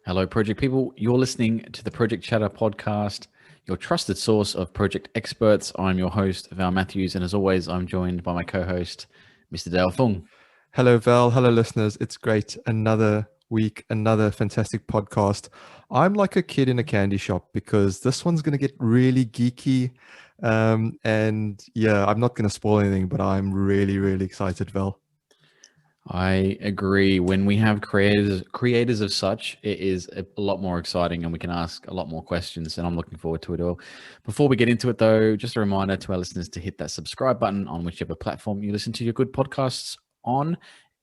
Hello, project people. You're listening to the Project Chatter podcast, your trusted source of project experts. I'm your host, Val Matthews, and as always, I'm joined by my co-host, Mr. Dale Fung. Hello, Val. Hello, listeners. It's great. Another week, another fantastic podcast. I'm like a kid in a candy shop because this one's going to get really geeky. And yeah, I'm not going to spoil anything, but I'm really, really excited, Val. I agree. When we have creators of such, it is a lot more exciting and we can ask a lot more questions, and I'm looking forward to it all. Before we get into it though, just a reminder to our listeners to hit that subscribe button on whichever platform you listen to your good podcasts on,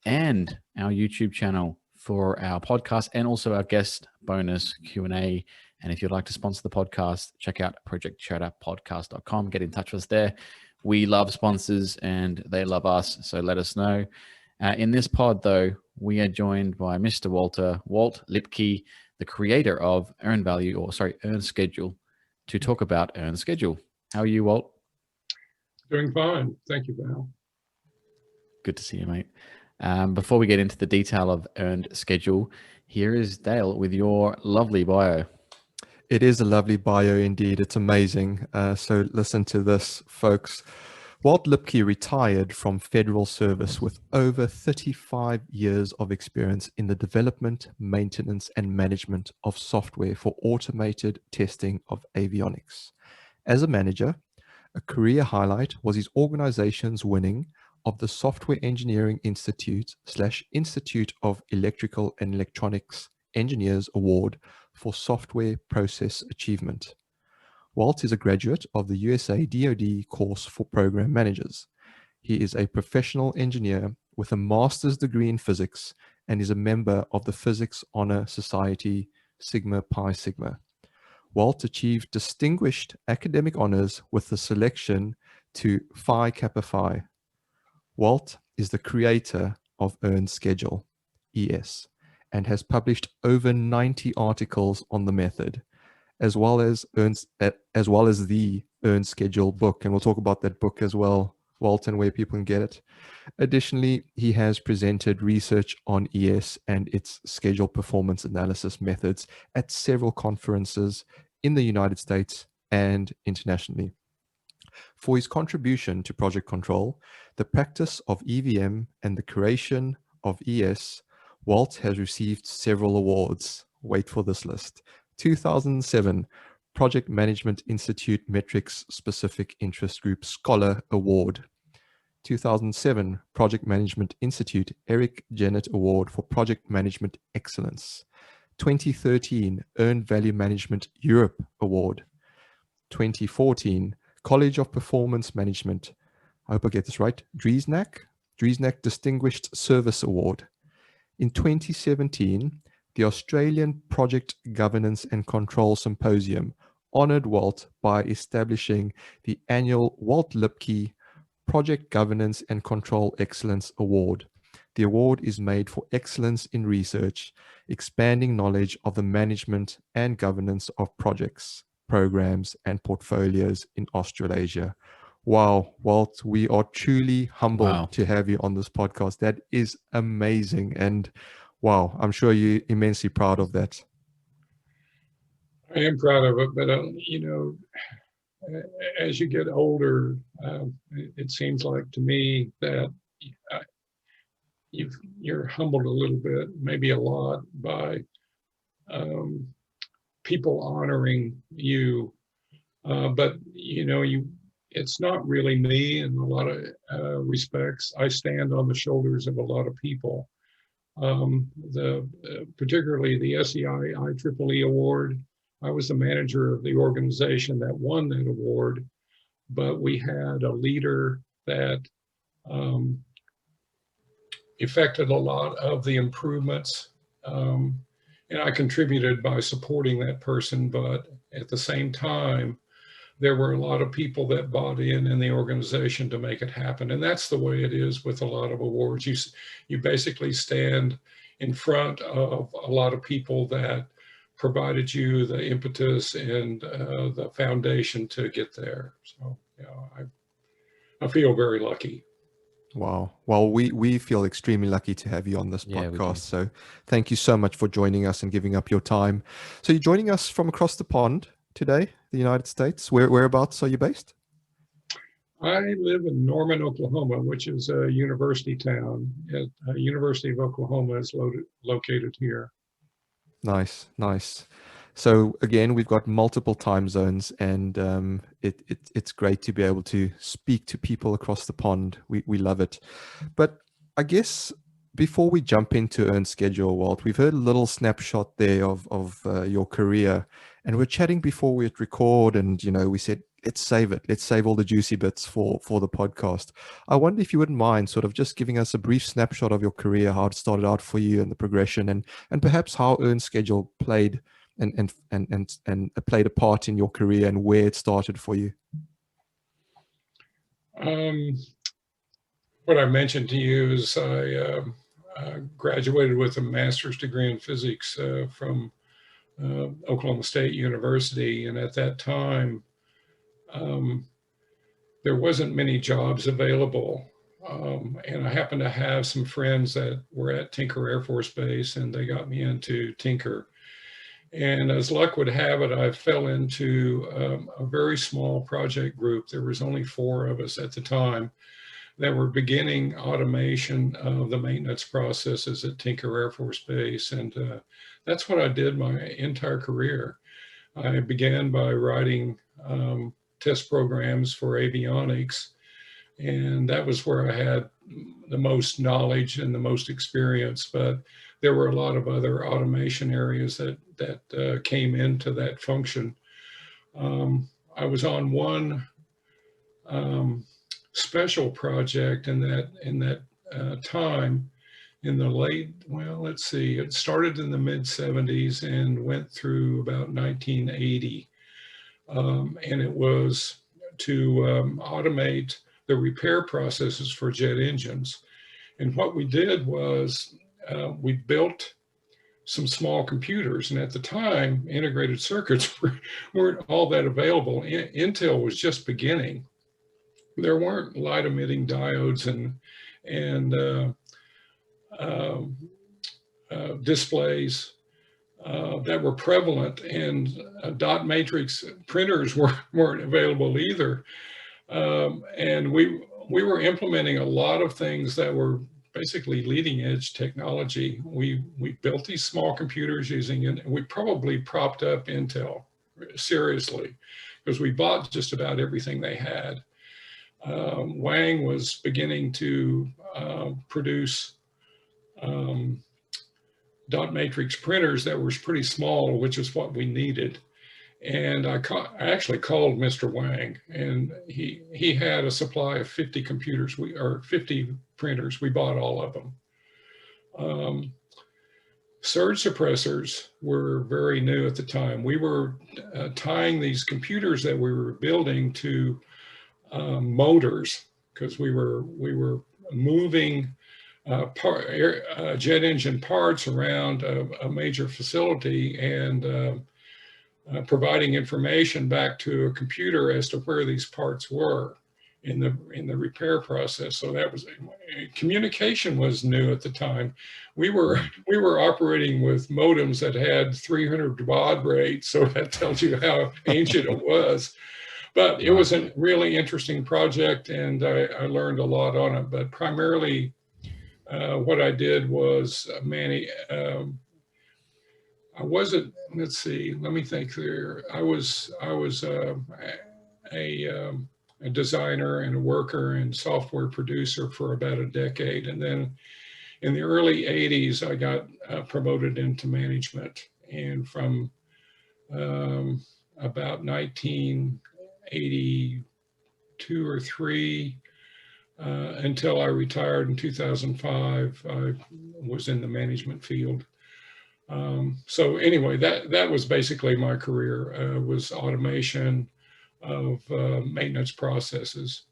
and our YouTube channel for our podcast and also our guest bonus Q&A. And if you'd like to sponsor the podcast, check out projectchatterpodcast.com. Get in touch with us there. We love sponsors and they love us, so let us know. In this pod, though, we are joined by Mr. Walt Lipke, the creator of Earn Schedule, to talk about Earn Schedule. How are you, Walt? Doing fine. Thank you, Val. Good to see you, mate. Before we get into the detail of Earned Schedule, here is Dale with your lovely bio. It is a lovely bio indeed. It's amazing. So listen to this, folks. Walt Lipke retired from federal service with over 35 years of experience in the development, maintenance, and management of software for automated testing of avionics. As a manager, a career highlight was his organization's winning of the Software Engineering Institute/Institute of Electrical and Electronics Engineers Award for Software Process Achievement. Walt is a graduate of the USA DoD course for program managers. He is a professional engineer with a master's degree in physics and is a member of the Physics Honor Society Sigma Pi Sigma. Walt achieved distinguished academic honors with the selection to Phi Kappa Phi. Walt is the creator of Earn Schedule, ES, and has published over 90 articles on the method, as well as the Earn Schedule book. And we'll talk about that book as well, Walt, and where people can get it. Additionally, he has presented research on ES and its schedule performance analysis methods at several conferences in the United States and internationally. For his contribution to project control, the practice of EVM, and the creation of ES, Walt has received several awards. Wait for this list. 2007 Project Management Institute Metrics Specific Interest Group Scholar Award. 2007 Project Management Institute Eric Jennett Award for Project Management Excellence. 2013 Earned Value Management Europe Award. 2014 College of Performance Management, I hope I get this right, Driesnack Distinguished Service Award. In 2017, the Australian Project Governance and Control Symposium honored Walt by establishing the annual Walt Lipke Project Governance and Control Excellence Award. The award is made for excellence in research, expanding knowledge of the management and governance of projects, programs, and portfolios in Australasia. Wow, Walt, we are truly humbled to have you on this podcast. That is amazing. And wow, I'm sure you're immensely proud of that. I am proud of it, but as you get older, it seems like to me that you're humbled a little bit, maybe a lot, by people honoring you. But it's not really me in a lot of respects. I stand on the shoulders of a lot of people. Particularly the SEI IEEE award. I was the manager of the organization that won that award, but we had a leader that effected a lot of the improvements, and I contributed by supporting that person, but at the same time, there were a lot of people that bought in the organization to make it happen. And that's the way it is with a lot of awards. You basically stand in front of a lot of people that provided you the impetus and the foundation to get there. So, I feel very lucky. Wow. Well, we feel extremely lucky to have you on this Yeah, we podcast. do. So thank you so much for joining us and giving up your time. So you're joining us from across the pond today, the United States. Whereabouts are you based? I live in Norman, Oklahoma, which is a university town. University of Oklahoma is located here. Nice, nice. So again, we've got multiple time zones, and it's great to be able to speak to people across the pond. We love it. But I guess before we jump into Earn Schedule, Walt, we've heard a little snapshot there of your career, and we're chatting before we hit record, and we said let's save it. Let's save all the juicy bits for the podcast. I wonder if you wouldn't mind sort of just giving us a brief snapshot of your career, how it started out for you, and the progression, and perhaps how Earn Schedule played and played a part in your career and where it started for you. What I mentioned to you is I graduated with a master's degree in physics from Oklahoma State University, and at that time there wasn't many jobs available. And I happened to have some friends that were at Tinker Air Force Base, and they got me into Tinker. And as luck would have it, I fell into a very small project group. There was only 4 of us at the time that were beginning automation of the maintenance processes at Tinker Air Force Base. And that's what I did my entire career. I began by writing test programs for avionics, and that was where I had the most knowledge and the most experience. But there were a lot of other automation areas that came into that function. I was on one special project in that time in the late, well, let's see, it started in the mid-70s and went through about 1980. And it was to automate the repair processes for jet engines. And what we did was we built some small computers. And at the time, integrated circuits weren't all that available. Intel was just beginning. There weren't light emitting diodes and displays that were prevalent, and dot matrix printers weren't available either. And we were implementing a lot of things that were basically leading edge technology. We built these small computers using it, and we probably propped up Intel seriously because we bought just about everything they had. Wang was beginning to produce dot matrix printers that were pretty small, which is what we needed. And I actually called Mr. Wang, and he had a supply of 50 computers, or 50 printers. We bought all of them. Surge suppressors were very new at the time. We were tying these computers that we were building to motors, because we were moving jet engine parts around a major facility and providing information back to a computer as to where these parts were in the repair process. So that was, communication was new at the time. We were operating with modems that had 300 baud rate, so that tells you how ancient it was. But it was a really interesting project, and I learned a lot on it. But primarily, what I did was I wasn't. Let's see. Let me think there. I was a designer and a worker and software producer for about a decade, and then in the early '80s, I got promoted into management, and from about 1982 or 3 until I retired in 2005, I was in the management field. So anyway, that was basically my career, was automation of maintenance processes.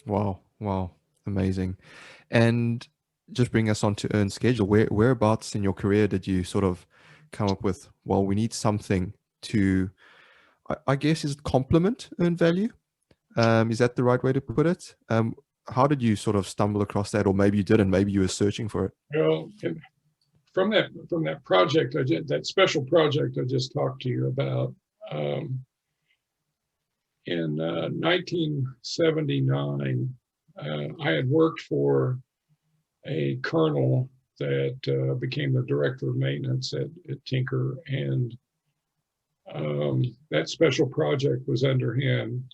Wow, amazing. And just bring us on to Earn Schedule. Whereabouts in your career did you sort of come up with, well, we need something to, I guess, is it complement Earn Value? Is that the right way to put it? How did you sort of stumble across that, or maybe you didn't? Maybe you were searching for it. Well, from that project, that special project I just talked to you about, in 1979, I had worked for a colonel that became the director of maintenance at Tinker, and that special project was under him.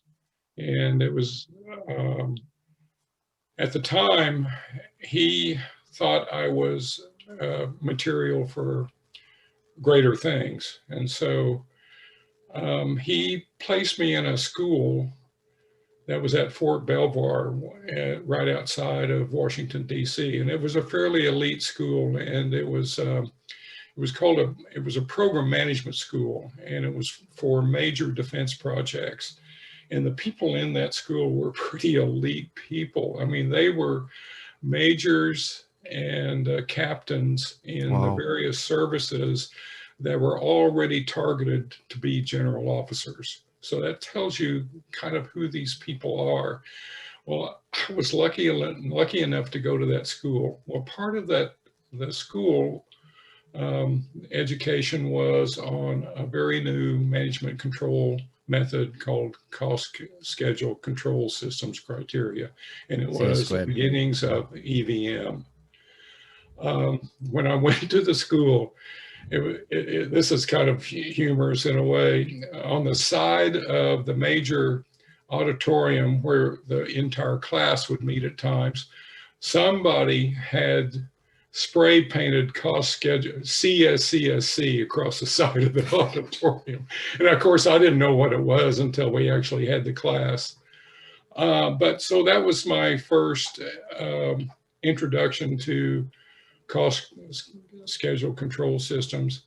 And it was, at the time, he thought I was material for greater things. And so he placed me in a school that was at Fort Belvoir, right outside of Washington, D.C. And it was a fairly elite school, and it was a program management school, and it was for major defense projects. And the people in that school were pretty elite people. I mean, they were majors and captains in the various services that were already targeted to be general officers. So that tells you kind of who these people are. Well, I was lucky enough to go to that school. Well, part of the school education was on a very new management control method called cost schedule control systems criteria. And it was the beginnings of EVM. When I went to the school, this is kind of humorous in a way. On the side of the major auditorium where the entire class would meet at times, somebody had spray painted cost schedule CSCSC across the side of the auditorium. And of course, I didn't know what it was until we actually had the class. But so that was my first introduction to cost schedule control systems.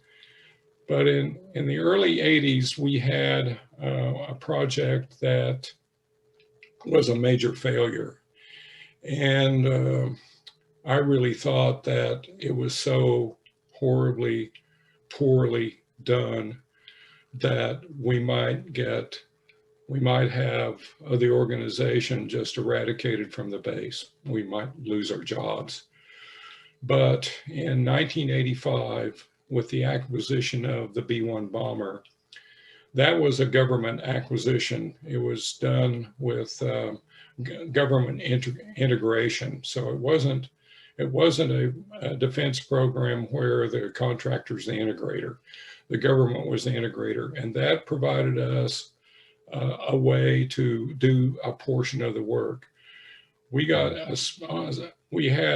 But in the early 80s, we had a project that was a major failure. And I really thought that it was so horribly, poorly done that we might have the organization just eradicated from the base. We might lose our jobs. But in 1985, with the acquisition of the B-1 bomber, that was a government acquisition. It was done with government integration. So it wasn't a defense program where the contractor's the integrator. The government was the integrator, and that provided us a way to do a portion of the work. We had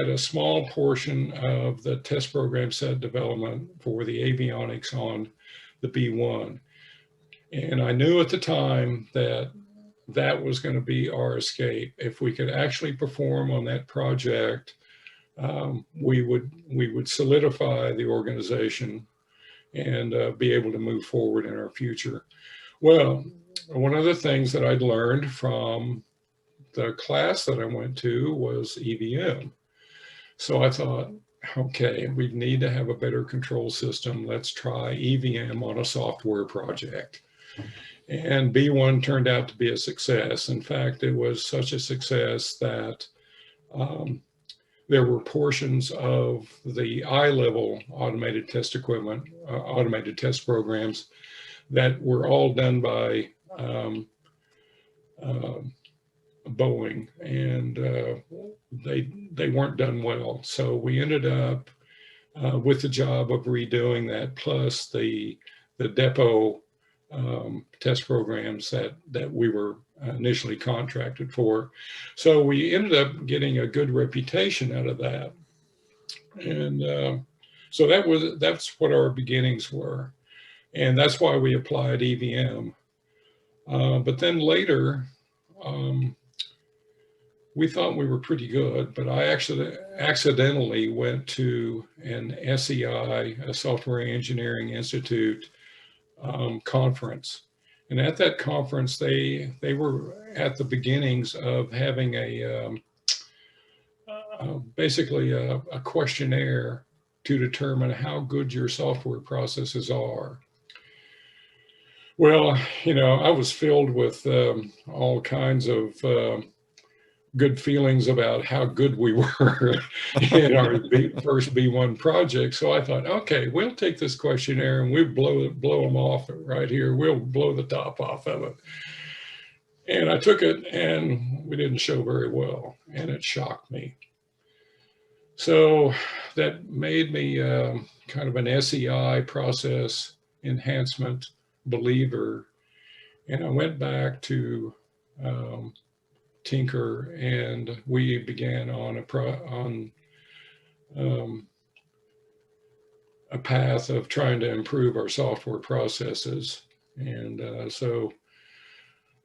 a small portion of the test program set development for the avionics on the B-1. And I knew at the time that that was going to be our escape. If we could actually perform on that project, we would solidify the organization and be able to move forward in our future. Well, one of the things that I'd learned from the class that I went to was EVM. So I thought, okay, we need to have a better control system. Let's try EVM on a software project. And B1 turned out to be a success. In fact, it was such a success that there were portions of the I-level automated test equipment, automated test programs that were all done by Boeing, and they weren't done well. So we ended up with the job of redoing that, plus the depot test programs that we were initially contracted for. So we ended up getting a good reputation out of that. And so that's what our beginnings were. And that's why we applied EVM. But then later, we thought we were pretty good, but I actually accidentally went to an SEI, a Software Engineering Institute conference. And at that conference, they were at the beginnings of having basically a questionnaire to determine how good your software processes are. Well, I was filled with all kinds of good feelings about how good we were in our first B1 project. So I thought, okay, we'll take this questionnaire and we'll blow them off right here. We'll blow the top off of it. And I took it and we didn't show very well, and it shocked me. So that made me kind of an SEI, process enhancement believer. And I went back to Tinker, and we began on a path of trying to improve our software processes. And so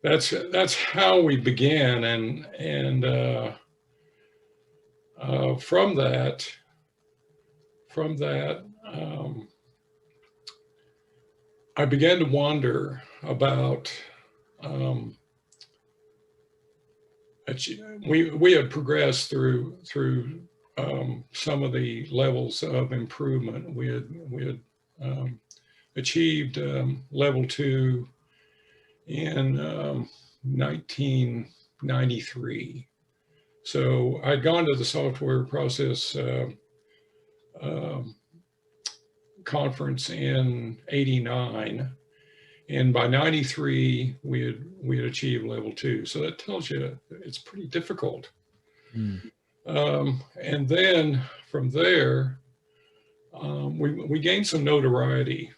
that's how we began. And from that, I began to wonder about we had progressed through some of the levels of improvement. We had achieved level 2 in 1993. So I'd gone to the software process conference in '89, and by '93 we had achieved level 2. So that tells you it's pretty difficult. And then from there, we gained some notoriety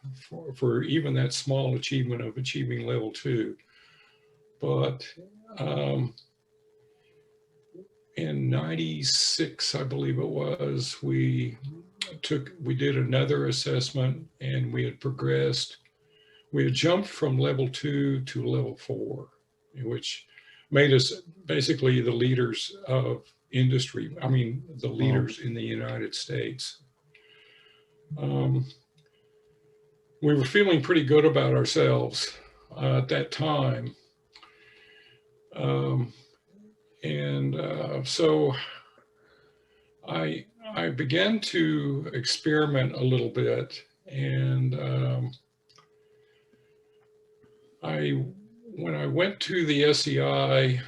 for even that small achievement of achieving level 2. But in '96, I believe it was, we did another assessment, and we had progressed. We had jumped from level 2 to level 4, which made us basically the leaders of industry. I mean, the leaders in the United States. We were feeling pretty good about ourselves at that time. So I began to experiment a little bit, and when I went to the SEI,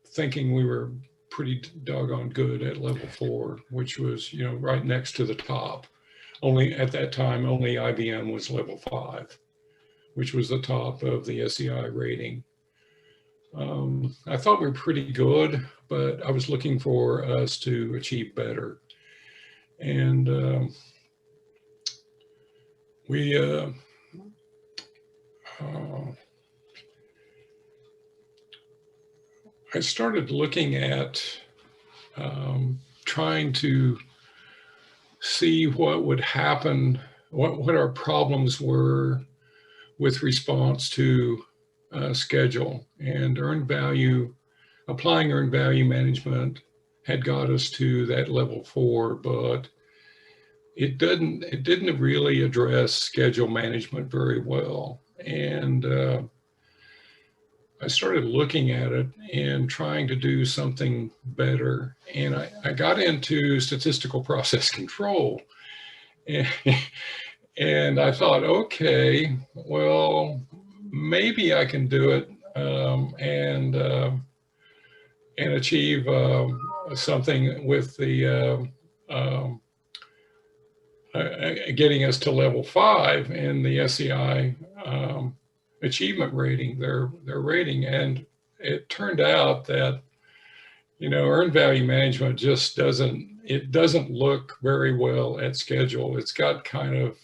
thinking we were pretty doggone good at level 4, which was, right next to the top. Only at that time, only IBM was level 5, which was the top of the SEI rating. I thought we were pretty good, but I was looking for us to achieve better. And I started looking at trying to see what would happen, what our problems were with response to schedule. And earned value, applying earned value management had got us to that level 4, but it didn't really address schedule management very well. And I started looking at it and trying to do something better. And I got into statistical process control. And I thought, okay, well, maybe I can do it and achieve something with the getting us to level 5 in the SEI achievement rating, their rating. And it turned out that, earned value management just doesn't look very well at schedule. It's got kind of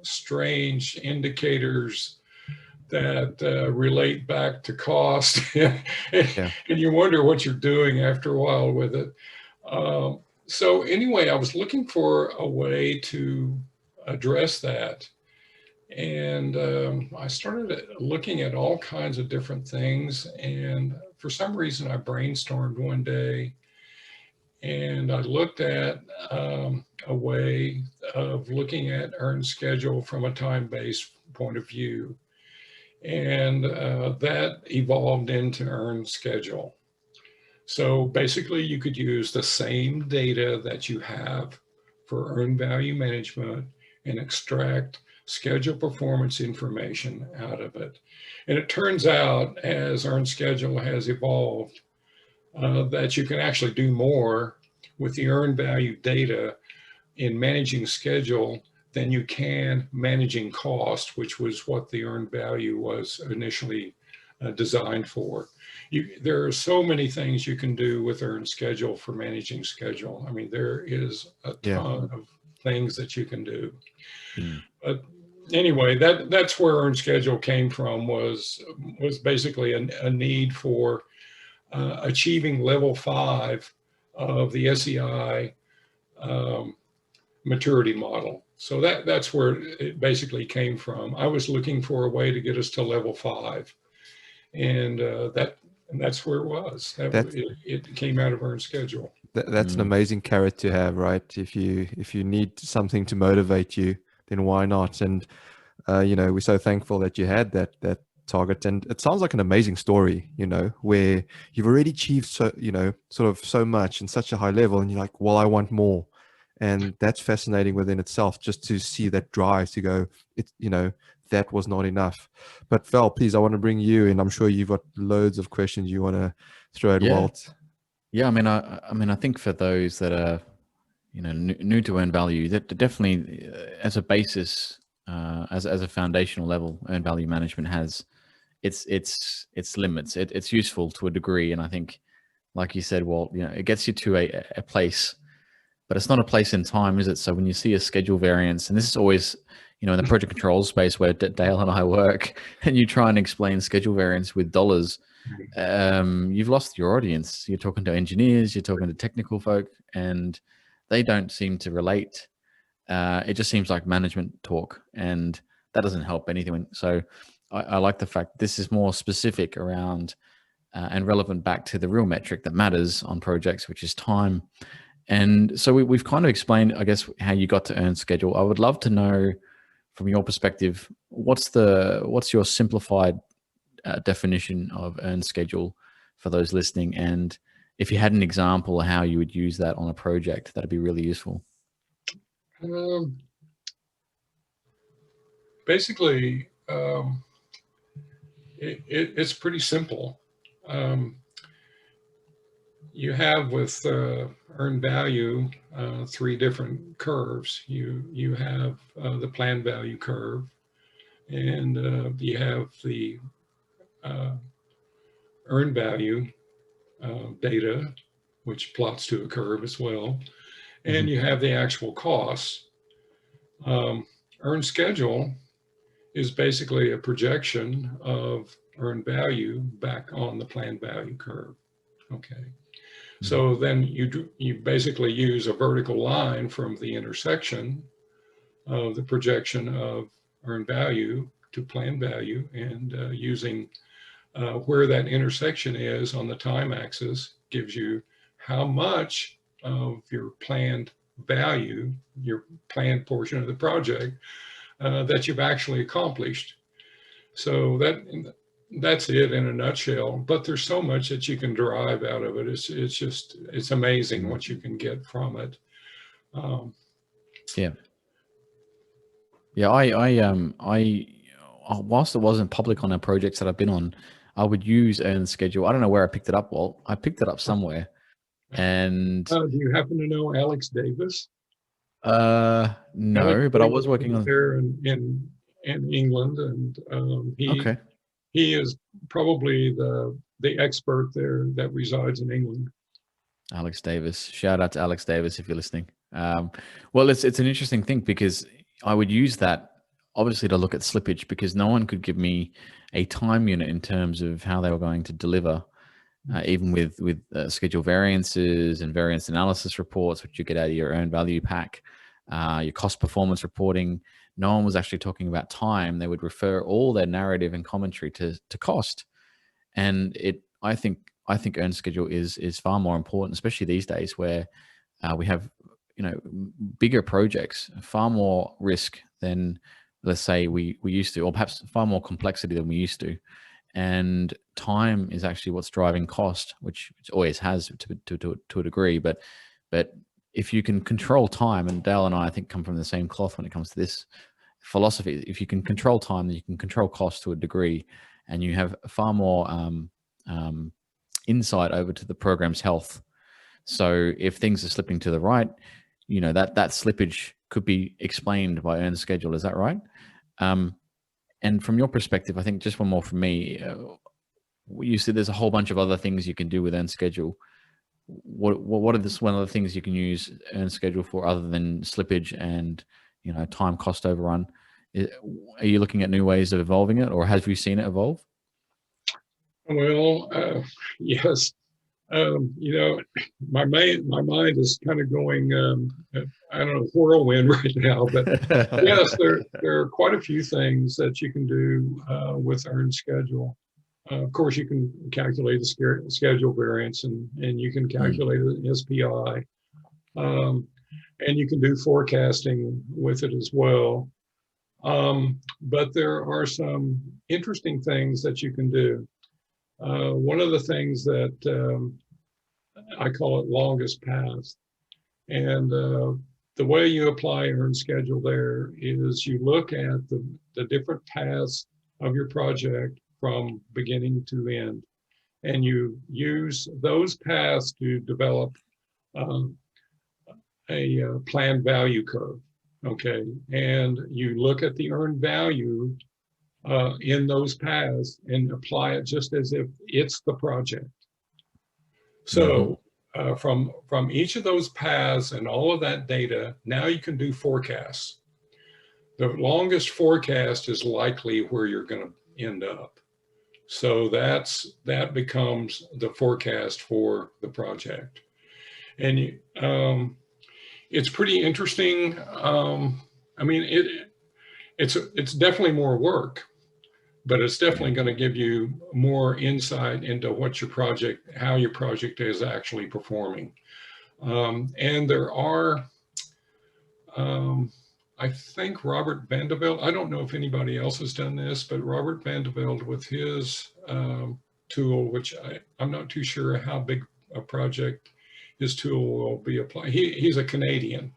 strange indicators that relate back to cost. And you wonder what you're doing after a while with it. So anyway, I was looking for a way to address that. And I started looking at all kinds of different things. And for some reason, I brainstormed one day, and I looked at a way of looking at earned schedule from a time-based point of view. And that evolved into earned schedule. So basically, you could use the same data that you have for earned value management, and extract schedule performance information out of it. And it turns out, as earned schedule has evolved, that you can actually do more with the earned value data in managing schedule than you can managing cost, which was what the earned value was initially designed for. There are so many things you can do with earned schedule for managing schedule. I mean, there is a ton of things that you can do. But anyway, that's where earned schedule came from, was basically a need for achieving level 5 of the SEI maturity model. So that's where it basically came from. I was looking for a way to get us to level 5, and that's where it was. It came out of earned schedule. That's an amazing carrot to have, right? If you need something to motivate you, then why not? And you know, we're so thankful that you had that target. And it sounds like an amazing story, you know, where you've already achieved so, you know, sort of so much in such a high level, and you're like, well, I want more. And that's fascinating within itself, just to see that drive to go, you know, that was not enough. But Val, please, I want to bring you in. I'm sure you've got loads of questions you want to throw at Walt. Yeah, I mean, I think for those that are, you know, new to earned value, that definitely as a basis, as a foundational level, earned value management has its limits. It's useful to a degree, and I think, like you said, Walt, you know, it gets you to a place, but it's not a place in time, is it? So when you see a schedule variance, and this is always, you know, in the project controls space where Dale and I work, and you try and explain schedule variance with dollars, you've lost your audience. You're talking to engineers, you're talking to technical folk, and they don't seem to relate. It just seems like management talk, and that doesn't help anything. So I like the fact this is more specific around and relevant back to the real metric that matters on projects, which is time. And so we've kind of explained, I guess, how you got to earned schedule. I would love to know, from your perspective, what's your simplified definition of earned schedule for those listening, and if you had an example of how you would use that on a project, that'd be really useful. Basically, it's pretty simple. You have with earned value 3 different curves. You have the planned value curve, and you have the earned value data, which plots to a curve as well, and you have the actual costs. Earned schedule is basically a projection of earned value back on the planned value curve. Okay. So then you basically use a vertical line from the intersection of the projection of earned value to planned value, and using where that intersection is on the time axis gives you how much of your planned value, your planned portion of the project, that you've actually accomplished. So that's it in a nutshell. But there's so much that you can derive out of it. It's amazing what you can get from it. I whilst it wasn't public on our projects that I've been on, I would use earned schedule. I don't know where I picked it up, Walt. I picked it up somewhere. And do you happen to know Alex Davis? No, Alex but I Davis was working on there in England, and he is probably the expert there that resides in England. Alex Davis. Shout out to Alex Davis if you're listening. Well, it's an interesting thing, because I would use that obviously to look at slippage, because no one could give me a time unit in terms of how they were going to deliver, even with schedule variances and variance analysis reports, which you get out of your earned value pack, your cost performance reporting. No one was actually talking about time. They would refer all their narrative and commentary to cost. And I think earned schedule is far more important, especially these days where we have, you know, bigger projects, far more risk than, let's say, we used to, or perhaps far more complexity than we used to. And time is actually what's driving cost, which it always has to a degree. But if you can control time, and Dale and I think come from the same cloth when it comes to this philosophy, if you can control time, then you can control cost to a degree, and you have far more insight over to the program's health. So if things are slipping to the right, you know, that slippage could be explained by earned schedule. Is that right? And from your perspective, I think just one more from me. You said there's a whole bunch of other things you can do with earned schedule. What are one of the things you can use earned schedule for other than slippage and, you know, time cost overrun? Are you looking at new ways of evolving it, or have you seen it evolve? Well, yes. You know, my mind is kind of going, I don't know, whirlwind right now. But yes, there are quite a few things that you can do with earned schedule. Of course, you can calculate the schedule variance, and you can calculate the SPI, and you can do forecasting with it as well. But there are some interesting things that you can do. One of the things that I call it longest path. And the way you apply earned schedule there is you look at the different paths of your project from beginning to end. And you use those paths to develop a planned value curve, okay? And you look at the earned value in those paths and apply it just as if it's the project. So from each of those paths and all of that data, now you can do forecasts. The longest forecast is likely where you're going to end up. So that becomes the forecast for the project. And it's pretty interesting. I mean, it's definitely more work, but it's definitely going to give you more insight into what how your project is actually performing. And there are, I think Robert Vandeveld, I don't know if anybody else has done this, but Robert Vandeveld with his tool, which I'm not too sure how big a project his tool will be applied. He's a Canadian,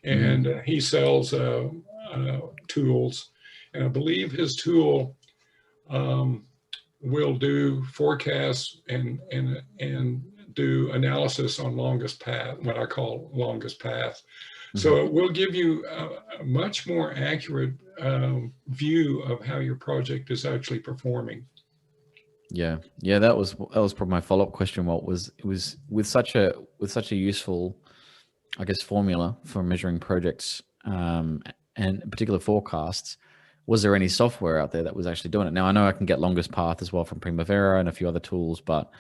and he sells tools. And I believe his tool will do forecasts and do analysis on longest path, what I call longest path. So it will give you a much more accurate view of how your project is actually performing. Yeah, that was probably my follow-up question. What was it was with such a useful, I guess, formula for measuring projects and particular forecasts. Was there any software out there that was actually doing it? Now I know I can get longest path as well from Primavera and a few other tools, but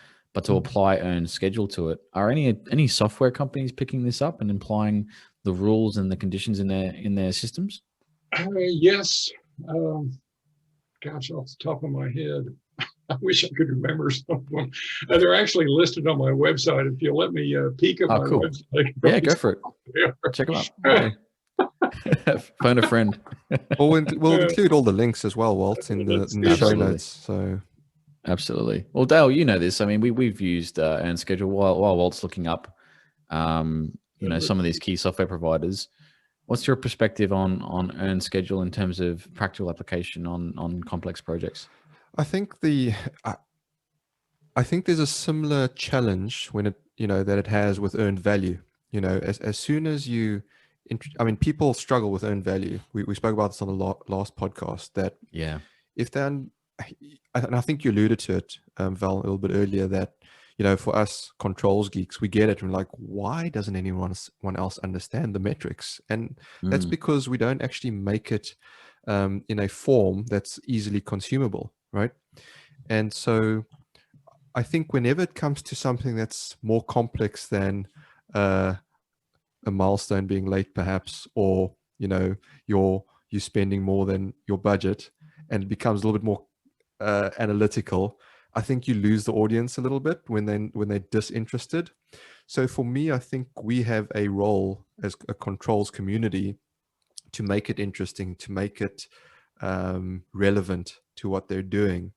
to apply earned schedule to it, are any software companies picking this up and implying the rules and the conditions in their systems? Yes. Gosh, off the top of my head, I wish I could remember someone. They're actually listed on my website. If you'll let me peek at my website. Yeah, go for it. Check them out. Yeah. Phone a friend. We'll include all the links as well, Walt, in the show notes. So absolutely. Well, Dale, you know this. I mean, we've used earned schedule while Walt's looking up, you know, some of these key software providers. What's your perspective on earned schedule in terms of practical application on complex projects? I think I think there's a similar challenge when that it has with earned value. You know, as soon as you I mean, people struggle with earned value. We spoke about this on the last podcast, that if then, and I think you alluded to it, Val, a little bit earlier, that, you know, for us controls geeks, we get it. And we're like, why doesn't anyone else understand the metrics? And that's because we don't actually make it in a form that's easily consumable, right? And so I think whenever it comes to something that's more complex than a milestone being late perhaps, or, you know, you're spending more than your budget, and it becomes a little bit more analytical, I think you lose the audience a little bit when they're disinterested. So for me, I think we have a role as a controls community to make it interesting, to make it relevant to what they're doing.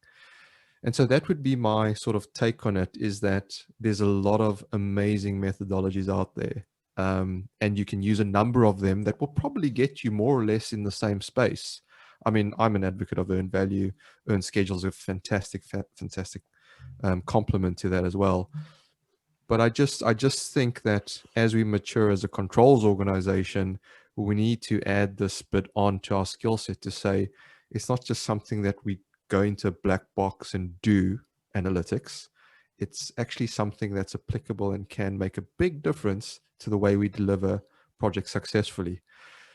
And so that would be my sort of take on it, is that there's a lot of amazing methodologies out there. and you can use a number of them that will probably get you more or less in the same space. I mean, I'm an advocate of earned value. Earned schedules are a fantastic complement to that as well. But I just think that as we mature as a controls organization, we need to add this bit onto our skill set to say it's not just something that we go into a black box and do analytics. It's actually something that's applicable and can make a big difference to the way we deliver projects successfully.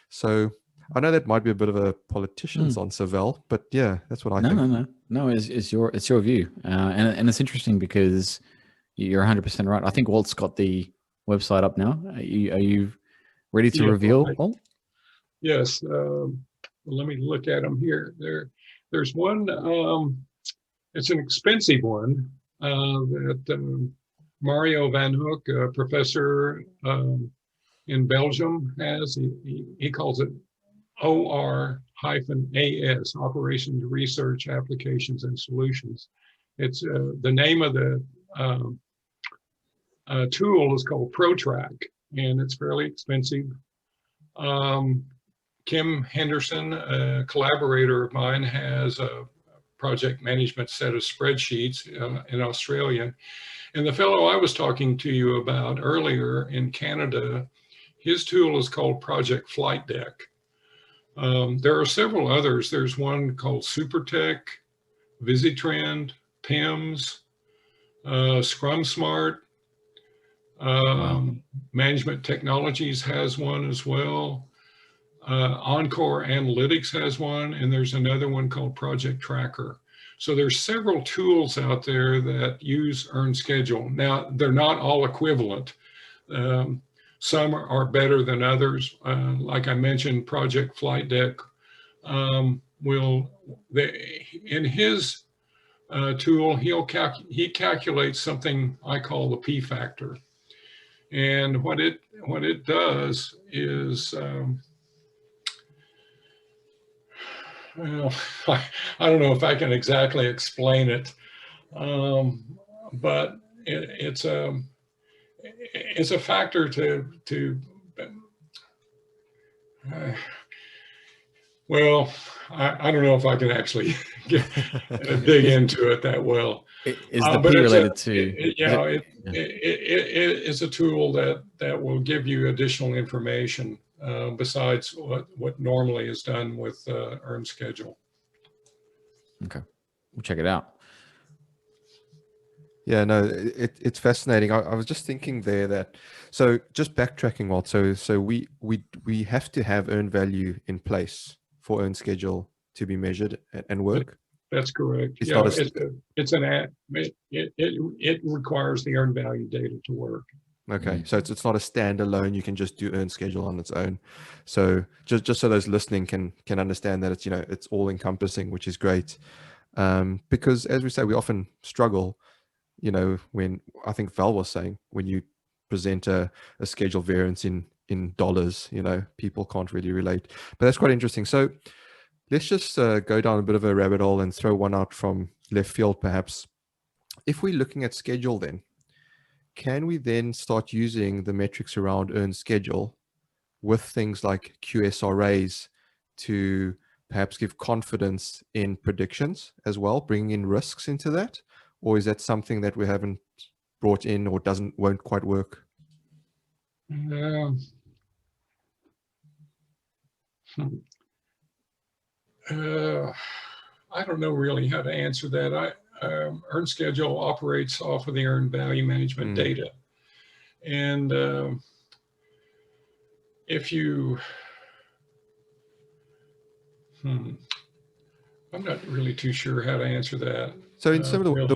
So I know that might be a bit of a politician's answer, Val, but yeah, that's what I think. No. It's your view, and it's interesting because you're 100% right. I think Walt's got the website up now. Are you ready to reveal, Walt? Yes. Let me look at them here. There's one. It's an expensive one that Mario Van Hook, a professor in Belgium, has. He calls it OR-AS, Operations Research Applications and Solutions. It's the name of the tool is called ProTrack, and it's fairly expensive. Kim Henderson, a collaborator of mine, has a project management set of spreadsheets in Australia. And the fellow I was talking to you about earlier in Canada, his tool is called Project Flight Deck. There are several others. There's one called SuperTech, VisiTrend, PIMS, Scrum Smart. Management Technologies has one as well. Encore Analytics has one, and there's another one called Project Tracker. So there's several tools out there that use Earn Schedule. Now, they're not all equivalent. Some are better than others. Like I mentioned, Project Flight Deck in his tool, he calculates something I call the P factor. And what it does is, well, I don't know if I can exactly explain it, but it's a factor to well, I don't know if I can actually dig into it that well. Is the P related to? It's a tool that will give you additional information besides what normally is done with Earn Schedule. Okay, we'll check it out. Yeah, no, it's fascinating. I was just thinking there that, so just backtracking, Walt. So we have to have earned value in place for Earn Schedule to be measured and work. That's correct. It requires the earned value data to work. Okay, so it's not a standalone. You can just do Earn Schedule on its own. So just so those listening can understand that it's all encompassing, which is great. Because as we say, we often struggle. When I think Val was saying, when you present a schedule variance in dollars, people can't really relate. But that's quite interesting. So let's just go down a bit of a rabbit hole and throw one out from left field, perhaps. If we're looking at schedule, then can we then start using the metrics around Earn Schedule with things like QSRAs to perhaps give confidence in predictions as well, bringing in risks into that? Or is that something that we haven't brought in or won't quite work? I don't know really how to answer that. Earn Schedule operates off of the earned value management data. And if you, I'm not really too sure how to answer that. So in similar,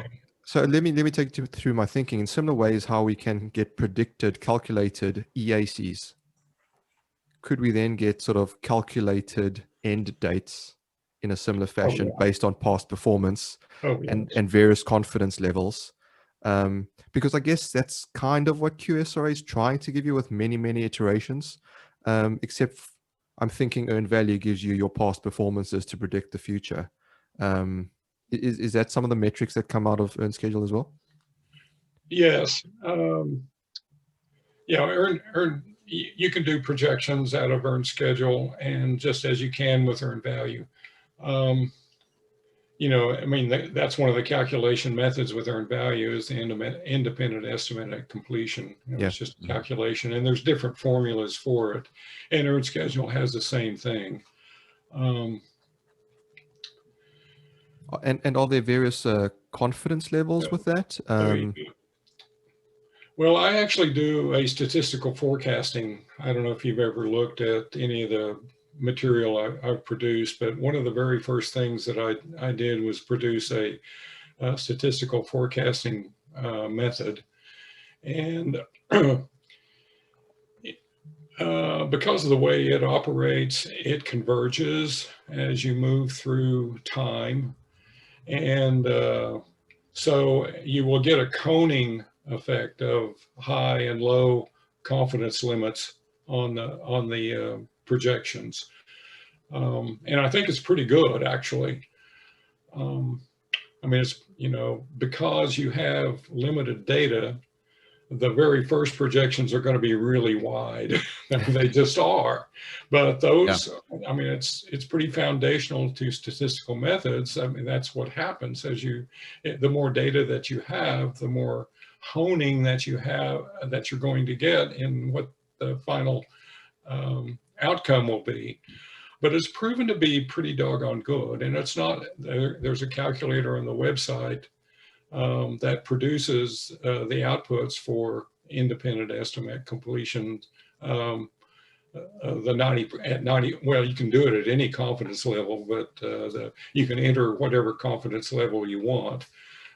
so let me take you through my thinking. In similar ways, how we can get calculated EACs. Could we then get sort of calculated end dates in a similar fashion based on past performance and various confidence levels? Because I guess that's kind of what QSRA is trying to give you with many, many iterations, except I'm thinking earned value gives you your past performances to predict the future. Is that some of the metrics that come out of Earn Schedule as well? Yes. you can do projections out of earned schedule, and just as you can with earned value. You know, I mean, that's one of the calculation methods with earned value is the independent estimate at completion. You know, it's just a calculation, and there's different formulas for it. And earned schedule has the same thing. And are there various confidence levels with that? Well, I actually do a statistical forecasting. I don't know if you've ever looked at any of the material I've produced, but one of the very first things that I did was produce a statistical forecasting method. And because of the way it operates, it converges as you move through time. And so you will get a coning effect of high and low confidence limits on the projections. And I think it's pretty good, actually. I mean, it's, you know, because you have limited data, the very first projections are going to be really wide. They just are. But those, I mean, it's pretty foundational to statistical methods. I mean, that's what happens as the more data that you have, the more honing that you have, that you're going to get in what the final outcome will be. But it's proven to be pretty doggone good. And it's not, there's a calculator on the website that produces the outputs for independent estimate completion. The 90, well, you can do it at any confidence level, but you can enter whatever confidence level you want.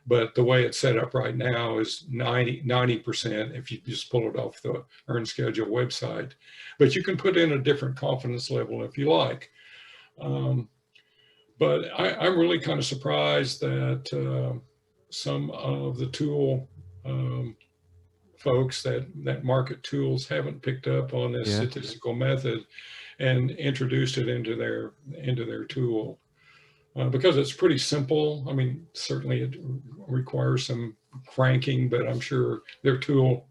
But the way it's set up right now is 90% if you just pull it off the earned schedule website. But you can put in a different confidence level if you like. But I'm really kind of surprised that some of the tool folks that market tools haven't picked up on this statistical method and introduced it into their tool. Because it's pretty simple. I mean, certainly it requires some cranking, but I'm sure their tool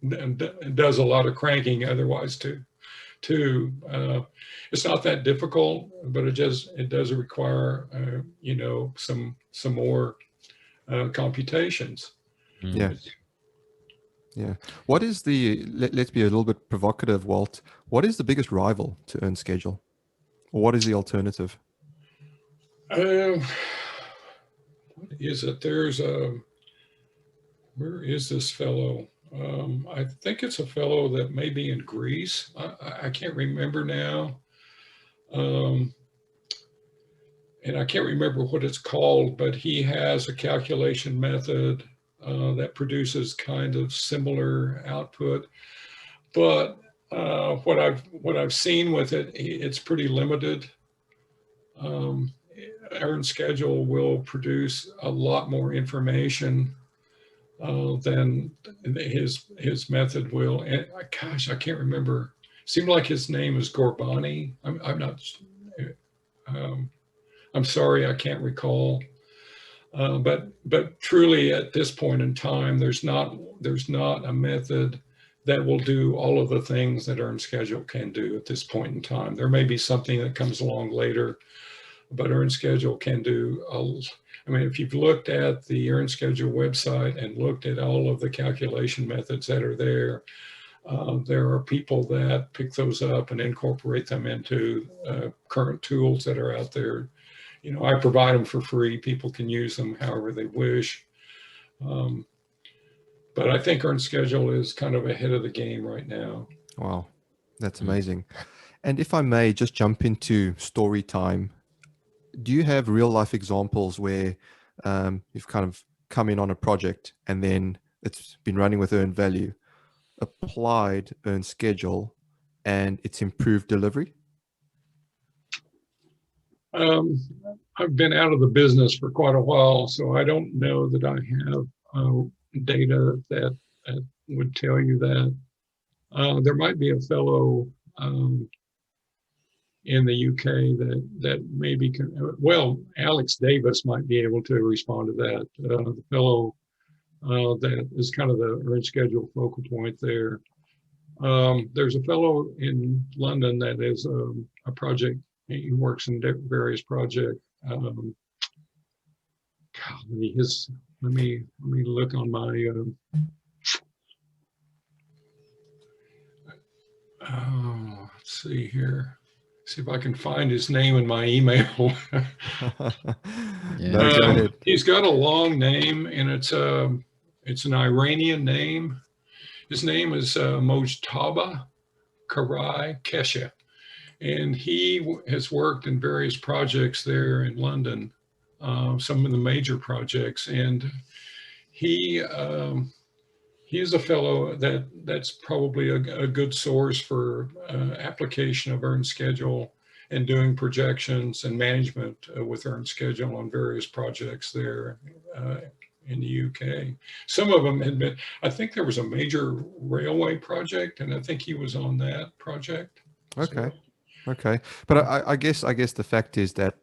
does a lot of cranking otherwise too. It's not that difficult, but it does require, you know, some more computations. Yeah. Yeah. What is let's be a little bit provocative, Walt. What is the biggest rival to earned schedule? Or what is the alternative? What is it? There's where is this fellow? I think it's a fellow that may be in Greece. I can't remember now. And I can't remember what it's called, but he has a calculation method that produces kind of similar output. But what I've seen with it, it's pretty limited. Earned schedule will produce a lot more information than his method will. And gosh, I can't remember. It seemed like his name is Gorbani. I'm not. I'm sorry, I can't recall. But truly, at this point in time, there's not a method that will do all of the things that earned schedule can do at this point in time. There may be something that comes along later, but earned schedule can do. I mean, if you've looked at the earned schedule website and looked at all of the calculation methods that are there are people that pick those up and incorporate them into current tools that are out there. You know, I provide them for free. People can use them however they wish. But I think earned schedule is kind of ahead of the game right now. Wow, that's amazing. And if I may just jump into story time, do you have real life examples where you've kind of come in on a project and then it's been running with earned value, applied earned schedule, and it's improved delivery? I've been out of the business for quite a while, so I don't know that I have data that would tell you that. There might be a fellow in the UK that maybe can, well, Alex Davis might be able to respond to that. The fellow that is kind of the earned schedule focal point there. There's a fellow in London that is a project. He works in various projects. Golly, let me look on my. Let's see here. See if I can find his name in my email. No, go ahead. He's got a long name, and it's an Iranian name. His name is Mojtaba Karai Kesha, and he has worked in various projects there in London, some of the major projects, and he is a fellow that's probably a good source for application of earned schedule and doing projections and management with earned schedule on various projects there in the UK. Some of them had been, I think there was a major railway project, and I think he was on that project. Okay. So. Okay. But I guess the fact is that,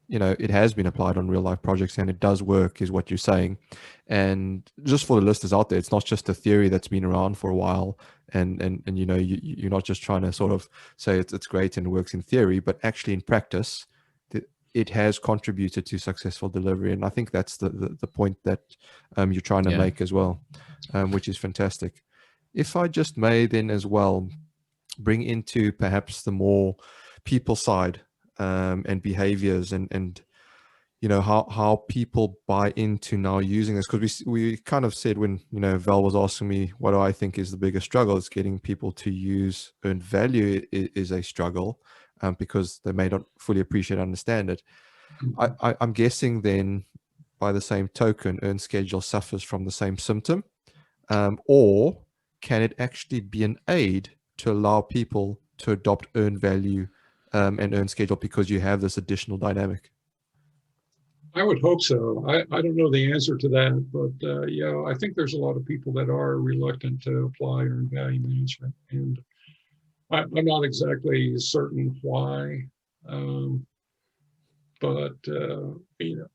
you know, it has been applied on real life projects and it does work, is what you're saying. And just for the listeners out there, it's not just a theory that's been around for a while. And you know, you're not just trying to sort of say it's great and it works in theory, but actually in practice, it has contributed to successful delivery. And I think that's the point that you're trying to make as well, which is fantastic. If I just may then as well bring into perhaps the more people side and behaviors and you know, how people buy into now using this, because we kind of said when, you know, Val was asking me what do I think is the biggest struggle, it's getting people to use earned value is a struggle because they may not fully appreciate, understand it. I'm guessing then by the same token, earned schedule suffers from the same symptom, or can it actually be an aid to allow people to adopt earned value and earned schedule because you have this additional dynamic? I would hope so. I don't know the answer to that, but yeah, I think there's a lot of people that are reluctant to apply earned value management, and I'm not exactly certain why, but you know,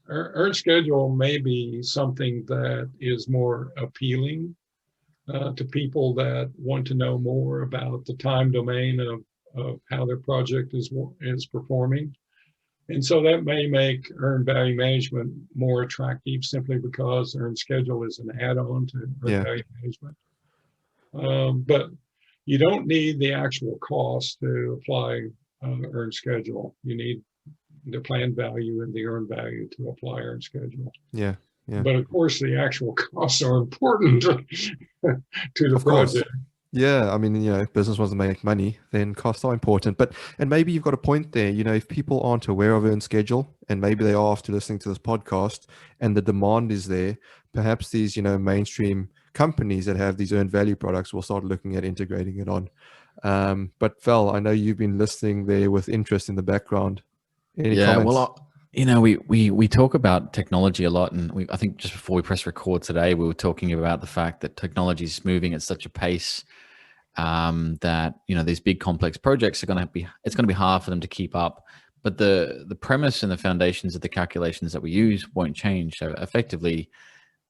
earned schedule may be something that is more appealing to people that want to know more about the time domain of how their project is performing. And so that may make earned value management more attractive simply because earned schedule is an add-on to earned value management. But you don't need the actual cost to apply earned schedule. You need the planned value and the earned value to apply earned schedule. Yeah. But of course, the actual costs are important to the project. Yeah, I mean, you know, if business wants to make money, then costs are important. And maybe you've got a point there. You know, if people aren't aware of earned schedule, and maybe they are after listening to this podcast, and the demand is there, perhaps these, you know, mainstream companies that have these earned value products will start looking at integrating it on. But Val, I know you've been listening there with interest in the background. Any comments? Well, you know, we talk about technology a lot, and I think just before we press record today, we were talking about the fact that technology is moving at such a pace that, you know, these big complex projects are it's going to be hard for them to keep up. But the premise and the foundations of the calculations that we use won't change. So effectively,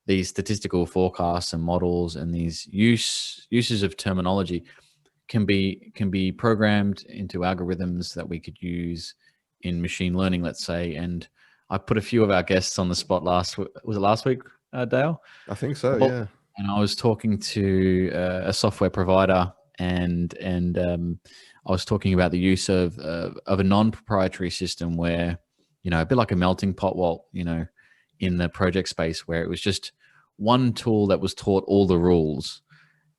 these statistical forecasts and models and these uses of terminology can be programmed into algorithms that we could use in machine learning, let's say. And I put a few of our guests on the spot was it last week, Dale? I think so, yeah. And I was talking to a software provider, and I was talking about the use of a non-proprietary system where, you know, a bit like a melting pot, Walt, you know, in the project space, where it was just one tool that was taught all the rules.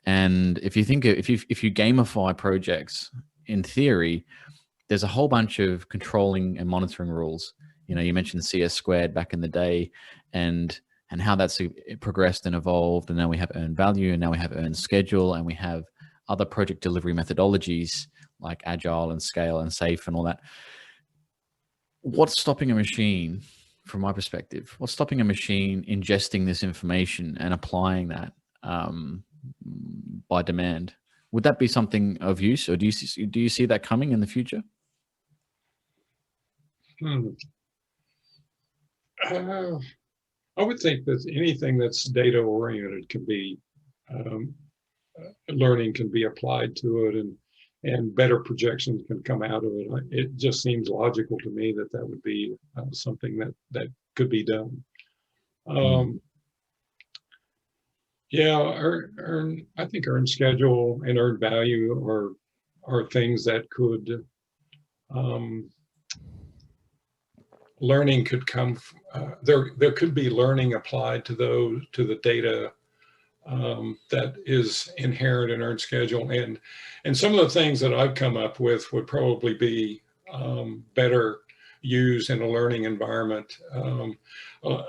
And if you gamify projects, in theory, there's a whole bunch of controlling and monitoring rules. You know, you mentioned CS squared back in the day, and how that's progressed and evolved. And now we have earned value, and now we have earned schedule, and we have other project delivery methodologies like agile and scale and safe and all that. What's stopping a machine, from my perspective, what's stopping a machine ingesting this information and applying that by demand? Would that be something of use, or do you see that coming in the future? I would think that anything that's data oriented can be learning can be applied to it, and better projections can come out of it. It just seems logical to me that that would be something that could be done. Yeah, I think earned schedule and earned value are things that could learning could come. There could be learning applied to the data that is inherent in earned schedule, and some of the things that I've come up with would probably be better used in a learning environment,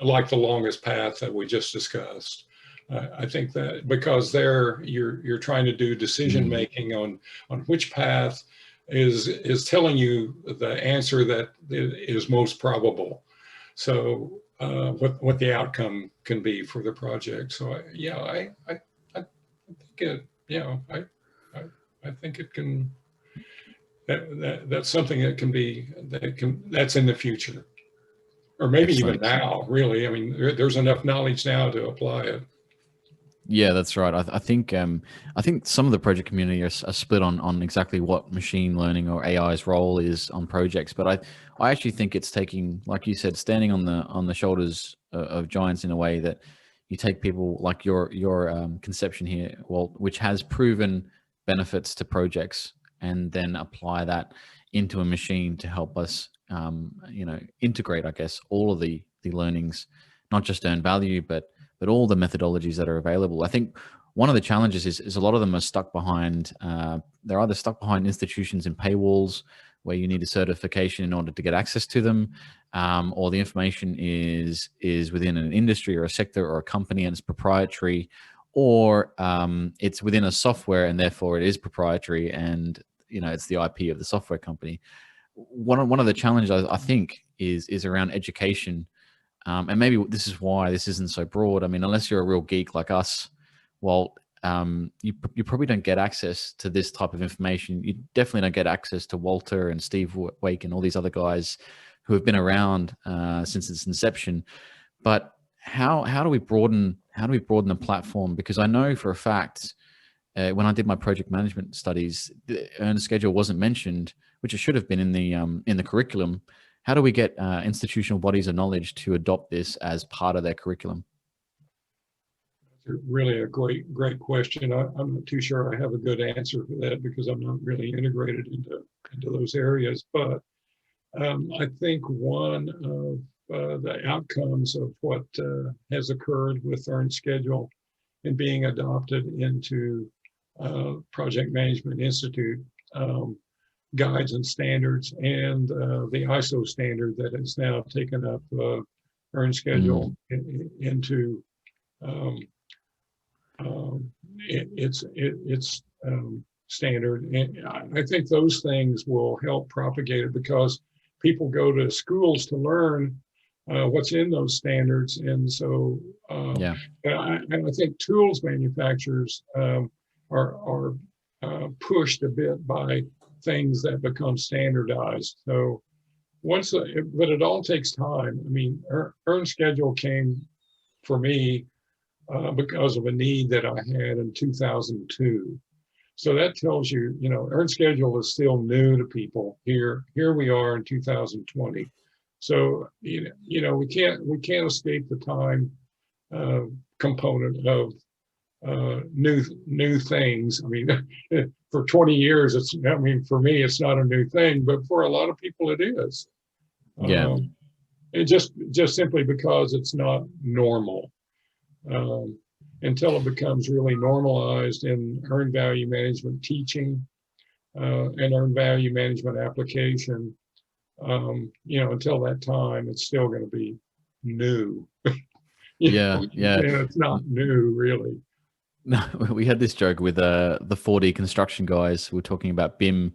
like the longest path that we just discussed. I think that because there you're trying to do decision making on which path is telling you the answer that is most probable. So what the outcome can be for the project. So I think it, I think it can, that's something that can be, that's in the future, or maybe even now, really. I mean, there's enough knowledge now to apply it. Yeah, that's right. I think some of the project community are split on exactly what machine learning or AI's role is on projects. But I actually think it's taking, like you said, standing on the shoulders of giants in a way that you take people like your conception here, Walt, which has proven benefits to projects, and then apply that into a machine to help us, integrate, I guess, all of the learnings, not just earn value, but all the methodologies that are available. I think one of the challenges is a lot of them are stuck behind, they're either stuck behind institutions and paywalls where you need a certification in order to get access to them, or the information is within an industry or a sector or a company and it's proprietary, or it's within a software and therefore it is proprietary and it's the IP of the software company. One of the challenges I think is around education. And maybe this is why this isn't so broad. I mean, unless you're a real geek like us, well, you probably don't get access to this type of information. You definitely don't get access to Walter and Steve Wake and all these other guys who have been around since its inception. But how do we broaden the platform? Because I know for a fact, when I did my project management studies, the earned schedule wasn't mentioned, which it should have been in the curriculum. How do we get institutional bodies of knowledge to adopt this as part of their curriculum? Really a great question. I'm not too sure I have a good answer for that because I'm not really integrated into those areas. But I think one of the outcomes of what has occurred with Earned Schedule and being adopted into Project Management Institute guides and standards, and the ISO standard that has now taken up Earned Schedule into its standard. And I think those things will help propagate it because people go to schools to learn what's in those standards. And so and I think tools manufacturers are pushed a bit by things that become standardized. So but it all takes time. I mean, Earned Schedule came for me because of a need that I had in 2002. So that tells you, Earned Schedule is still new to people. Here we are in 2020. So we can't escape the time component of new things. I mean, for 20 years, for me, it's not a new thing, but for a lot of people, it is. Yeah. It just simply because it's not normal. Until it becomes really normalized in earned value management teaching and earned value management application, until that time, it's still going to be new. Yeah. It's not new, really. No, we had this joke with the 4D construction guys. We were talking about BIM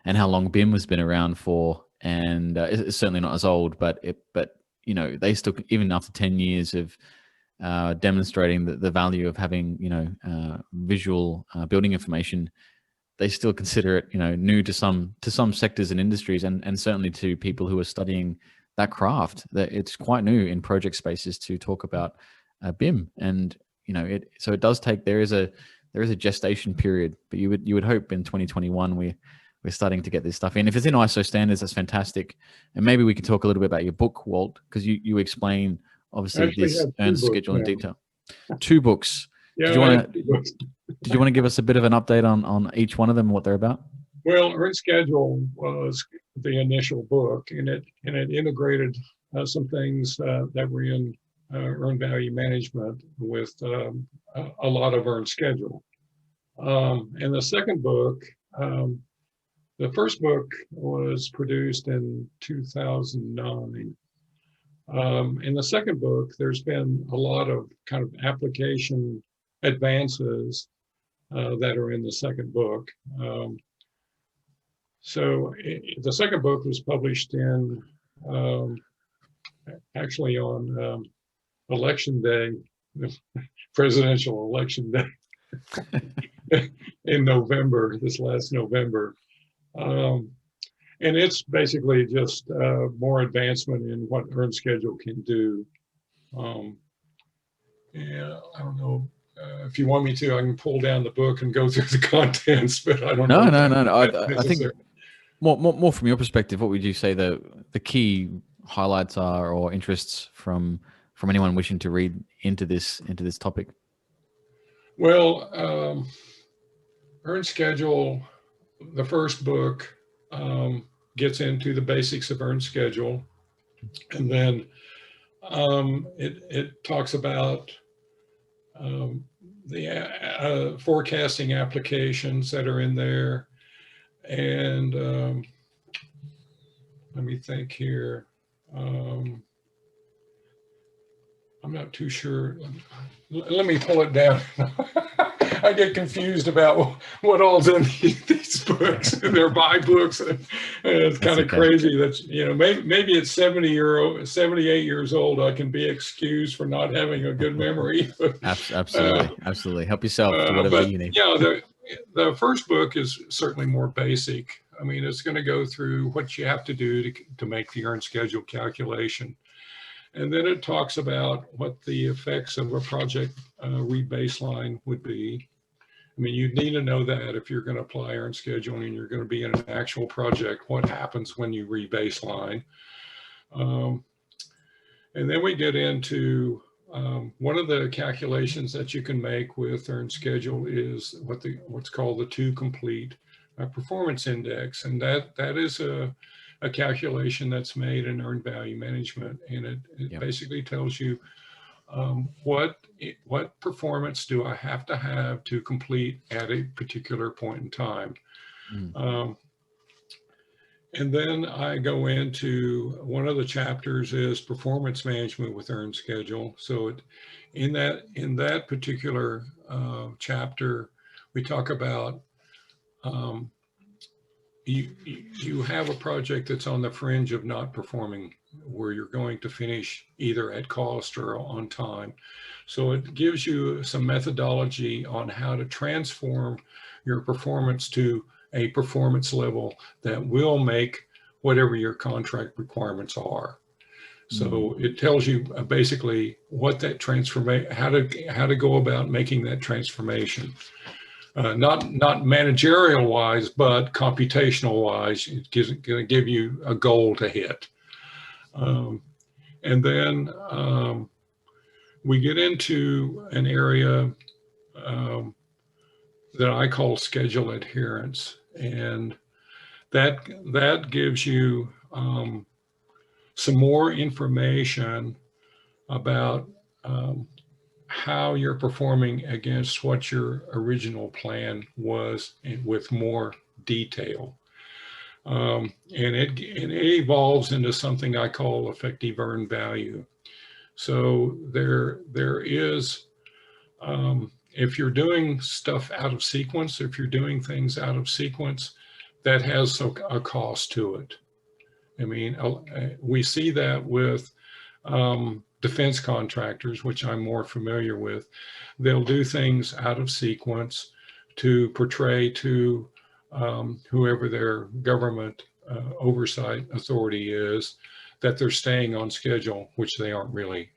and how long BIM has been around for, and it's certainly not as old, but they still, even after 10 years of demonstrating the value of having visual building information, they still consider it new to some sectors and industries, and certainly to people who are studying that craft. That it's quite new in project spaces to talk about BIM, and so it does take, there is there is a gestation period, but you would hope in 2021 we're starting to get this stuff in. If it's in ISO standards, that's fantastic. And maybe we could talk a little bit about your book, Walt, because you explain obviously this earned schedule in detail. 2 books. Yeah, did you want to give us a bit of an update on each one of them and what they're about? Well, Earned Schedule was the initial book, and it integrated some things that were in earned value management with a lot of Earned Schedule. And the second book, the first book was produced in 2009. In the second book, there's been a lot of kind of application advances that are in the second book. The second book was published in actually on election day, presidential election day in November, this last November. And it's basically just more advancement in what Earned Schedule can do. Yeah, I don't know. If you want me to, I can pull down the book and go through the contents, but I don't know. No. I think more from your perspective, what would you say the key highlights are or interests from anyone wishing to read into this topic? Well, Earned Schedule, the first book, gets into the basics of Earned Schedule, and then it talks about the forecasting applications that are in there, and let me think here. I'm not too sure. Let me pull it down. I get confused about what all's in these books. They're my books. And it's kind of crazy that, you know, maybe at 78 years old, I can be excused for not having a good memory. Absolutely. Help yourself to whatever you need. Yeah, the first book is certainly more basic. I mean, it's going to go through what you have to do to make the Earned Schedule calculation. And then it talks about what the effects of a project rebaseline would be. I mean, you need to know that if you're going to apply Earned Schedule and you're going to be in an actual project, what happens when you rebaseline. And then we get into one of the calculations that you can make with Earned Schedule is what's called the 2 complete performance index. And that is a calculation that's made in earned value management, and it basically tells you what performance do I have to complete at a particular point in time. And then I go into one of the chapters is performance management with Earned Schedule. So in that particular chapter, we talk about you have a project that's on the fringe of not performing, where you're going to finish either at cost or on time. So it gives you some methodology on how to transform your performance to a performance level that will make whatever your contract requirements are. So it tells you basically what that transformation, how to go about making that transformation. Not managerial wise, but computational wise, it's going to give you a goal to hit. And then we get into an area that I call schedule adherence, and that gives you some more information about how you're performing against what your original plan was, and with more detail. And it evolves into something I call effective earned value. So there is, if you're doing stuff out of sequence, if you're doing things out of sequence, that has a cost to it. I mean, we see that with defense contractors, which I'm more familiar with. They'll do things out of sequence to portray to whoever their government oversight authority is that they're staying on schedule, which they aren't really.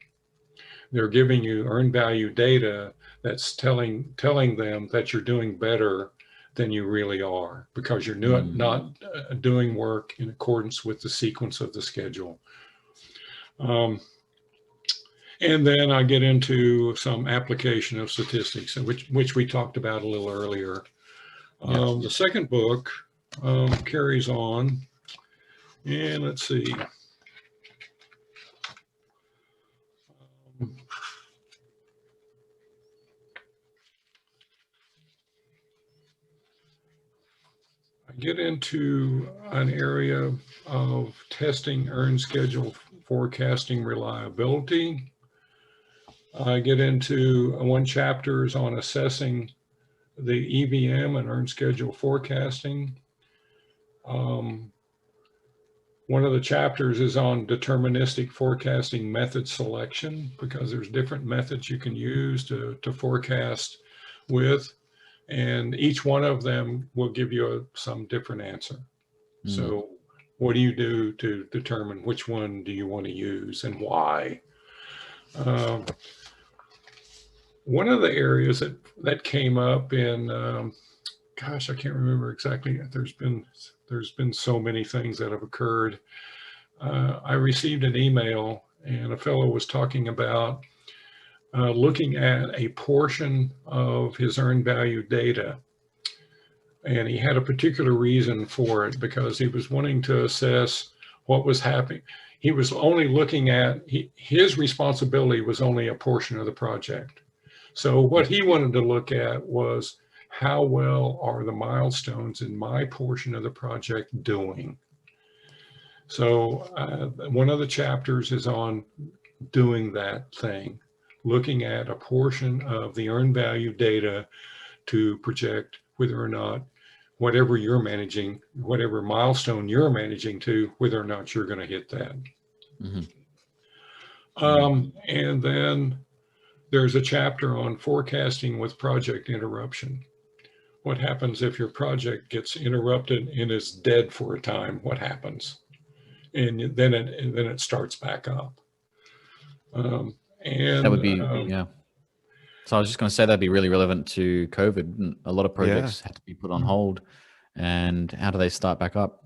They're giving you earned value data that's telling them that you're doing better than you really are, because you're not doing work in accordance with the sequence of the schedule. And then I get into some application of statistics, which we talked about a little earlier. The second book carries on, and let's see. I get into an area of testing earned schedule forecasting reliability. I get into one chapter is on assessing the EVM and earned schedule forecasting. One of the chapters is on deterministic forecasting method selection, because there's different methods you can use to forecast with, and each one of them will give you some different answer. So what do you do to determine which one do you want to use and why? One of the areas that came up in, gosh, I can't remember exactly. There's been so many things that have occurred. I received an email, and a fellow was talking about looking at a portion of his earned value data. And he had a particular reason for it, because he was wanting to assess what was happening. He was only looking at, his responsibility was only a portion of the project. So what he wanted to look at was, how well are the milestones in my portion of the project doing? So one of the chapters is on doing that thing, looking at a portion of the earned value data to project whether or not whatever you're managing, whatever milestone you're managing to, whether or not you're going to hit that. And then there's a chapter on forecasting with project interruption. What happens if your project gets interrupted and is dead for a time? What happens? And then it starts back up. And that would be, yeah. So I was just going to say that'd be really relevant to COVID. A lot of projects had to be put on hold. And how do they start back up?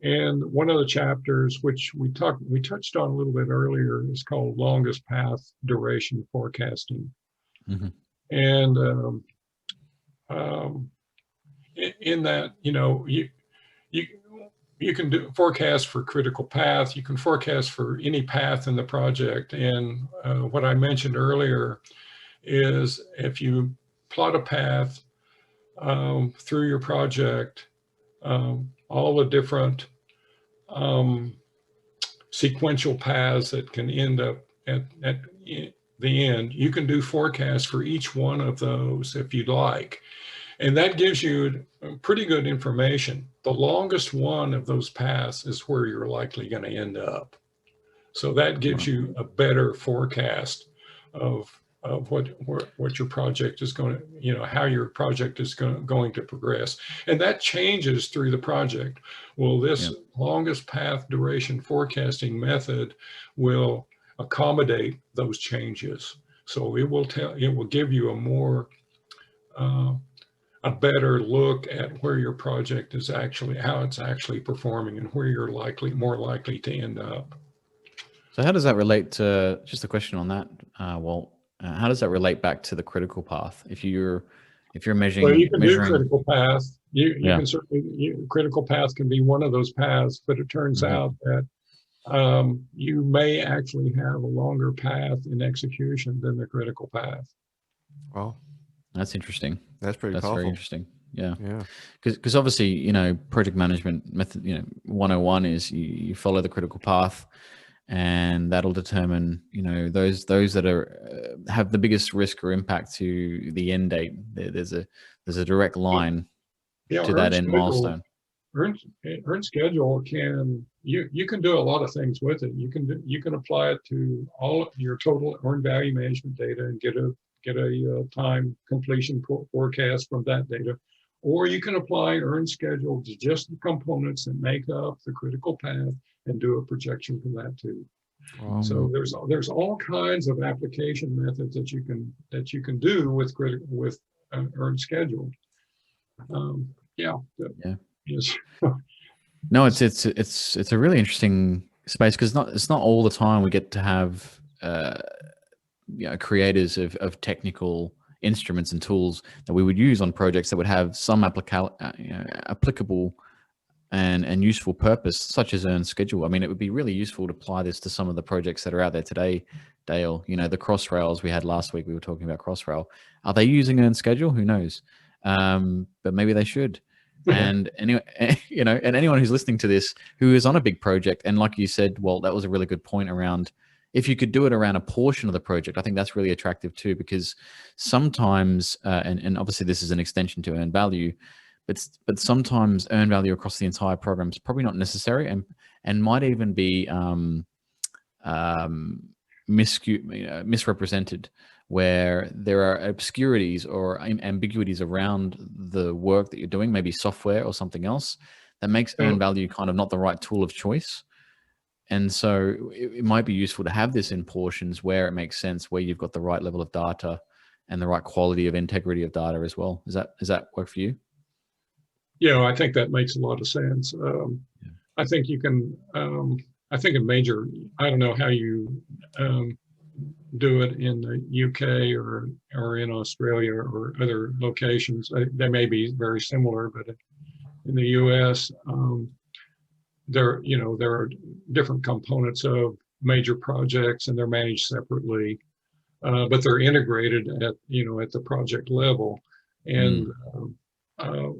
And one of the chapters, which we touched on a little bit earlier, is called longest path duration forecasting. And in that, you can do forecast for critical path. You can forecast for any path in the project. And what I mentioned earlier is, if you plot a path through your project, all the different sequential paths that can end up at the end, you can do forecasts for each one of those if you'd like. And that gives you pretty good information. The longest one of those paths is where you're likely going to end up. So that gives you a better forecast of what your project is going to, how your project is going to progress. And that changes through the project. Well, this longest path duration forecasting method will accommodate those changes. So it will give you a more, a better look at where your project is actually, how it's actually performing, and where you're more likely to end up. So how does that relate to, just a question on that, Walt, how does that relate back to the critical path? If you're measuring, well, you can do critical path. You can certainly, critical path can be one of those paths, but it turns out that you may actually have a longer path in execution than the critical path. Well, that's interesting. That's pretty That's powerful. very interesting. Yeah. Because obviously, project management method, 101 is you follow the critical path, and that'll determine, those that are have the biggest risk or impact to the end date. There's a direct line to that end milestone. Earned schedule you can do a lot of things with it. You can apply it to all of your total earned value management data and get a time completion forecast from that data, or you can apply earned schedule to just the components that make up the critical path and do a projection from that too. Wow. So there's all kinds of application methods that you can do with earned schedule. Yeah. Yeah. Yes. No, it's a really interesting space because it's not all the time we get to have creators of technical instruments and tools that we would use on projects that would have some applicable and useful purpose, such as earned schedule. I mean, it would be really useful to apply this to some of the projects that are out there today, Dale. The Crossrails we had last week, we were talking about Crossrail. Are they using earned schedule? Who knows? But maybe they should. And anyway, and anyone who's listening to this who is on a big project, and like you said, Walt, that was a really good point around if you could do it around a portion of the project. I think that's really attractive too, because sometimes, and obviously this is an extension to earned value, but sometimes earned value across the entire program is probably not necessary, and might even be misrepresented, where there are obscurities or ambiguities around the work that you're doing, maybe software or something else, that makes earned value kind of not the right tool of choice. And so it might be useful to have this in portions where it makes sense, where you've got the right level of data and the right quality of integrity of data as well. Does that work for you? Yeah, I think that makes a lot of sense. I think you can, I think I don't know how you do it in the UK or in Australia or other locations. They may be very similar, but in the US, there are different components of major projects, and they're managed separately, but they're integrated at the project level. And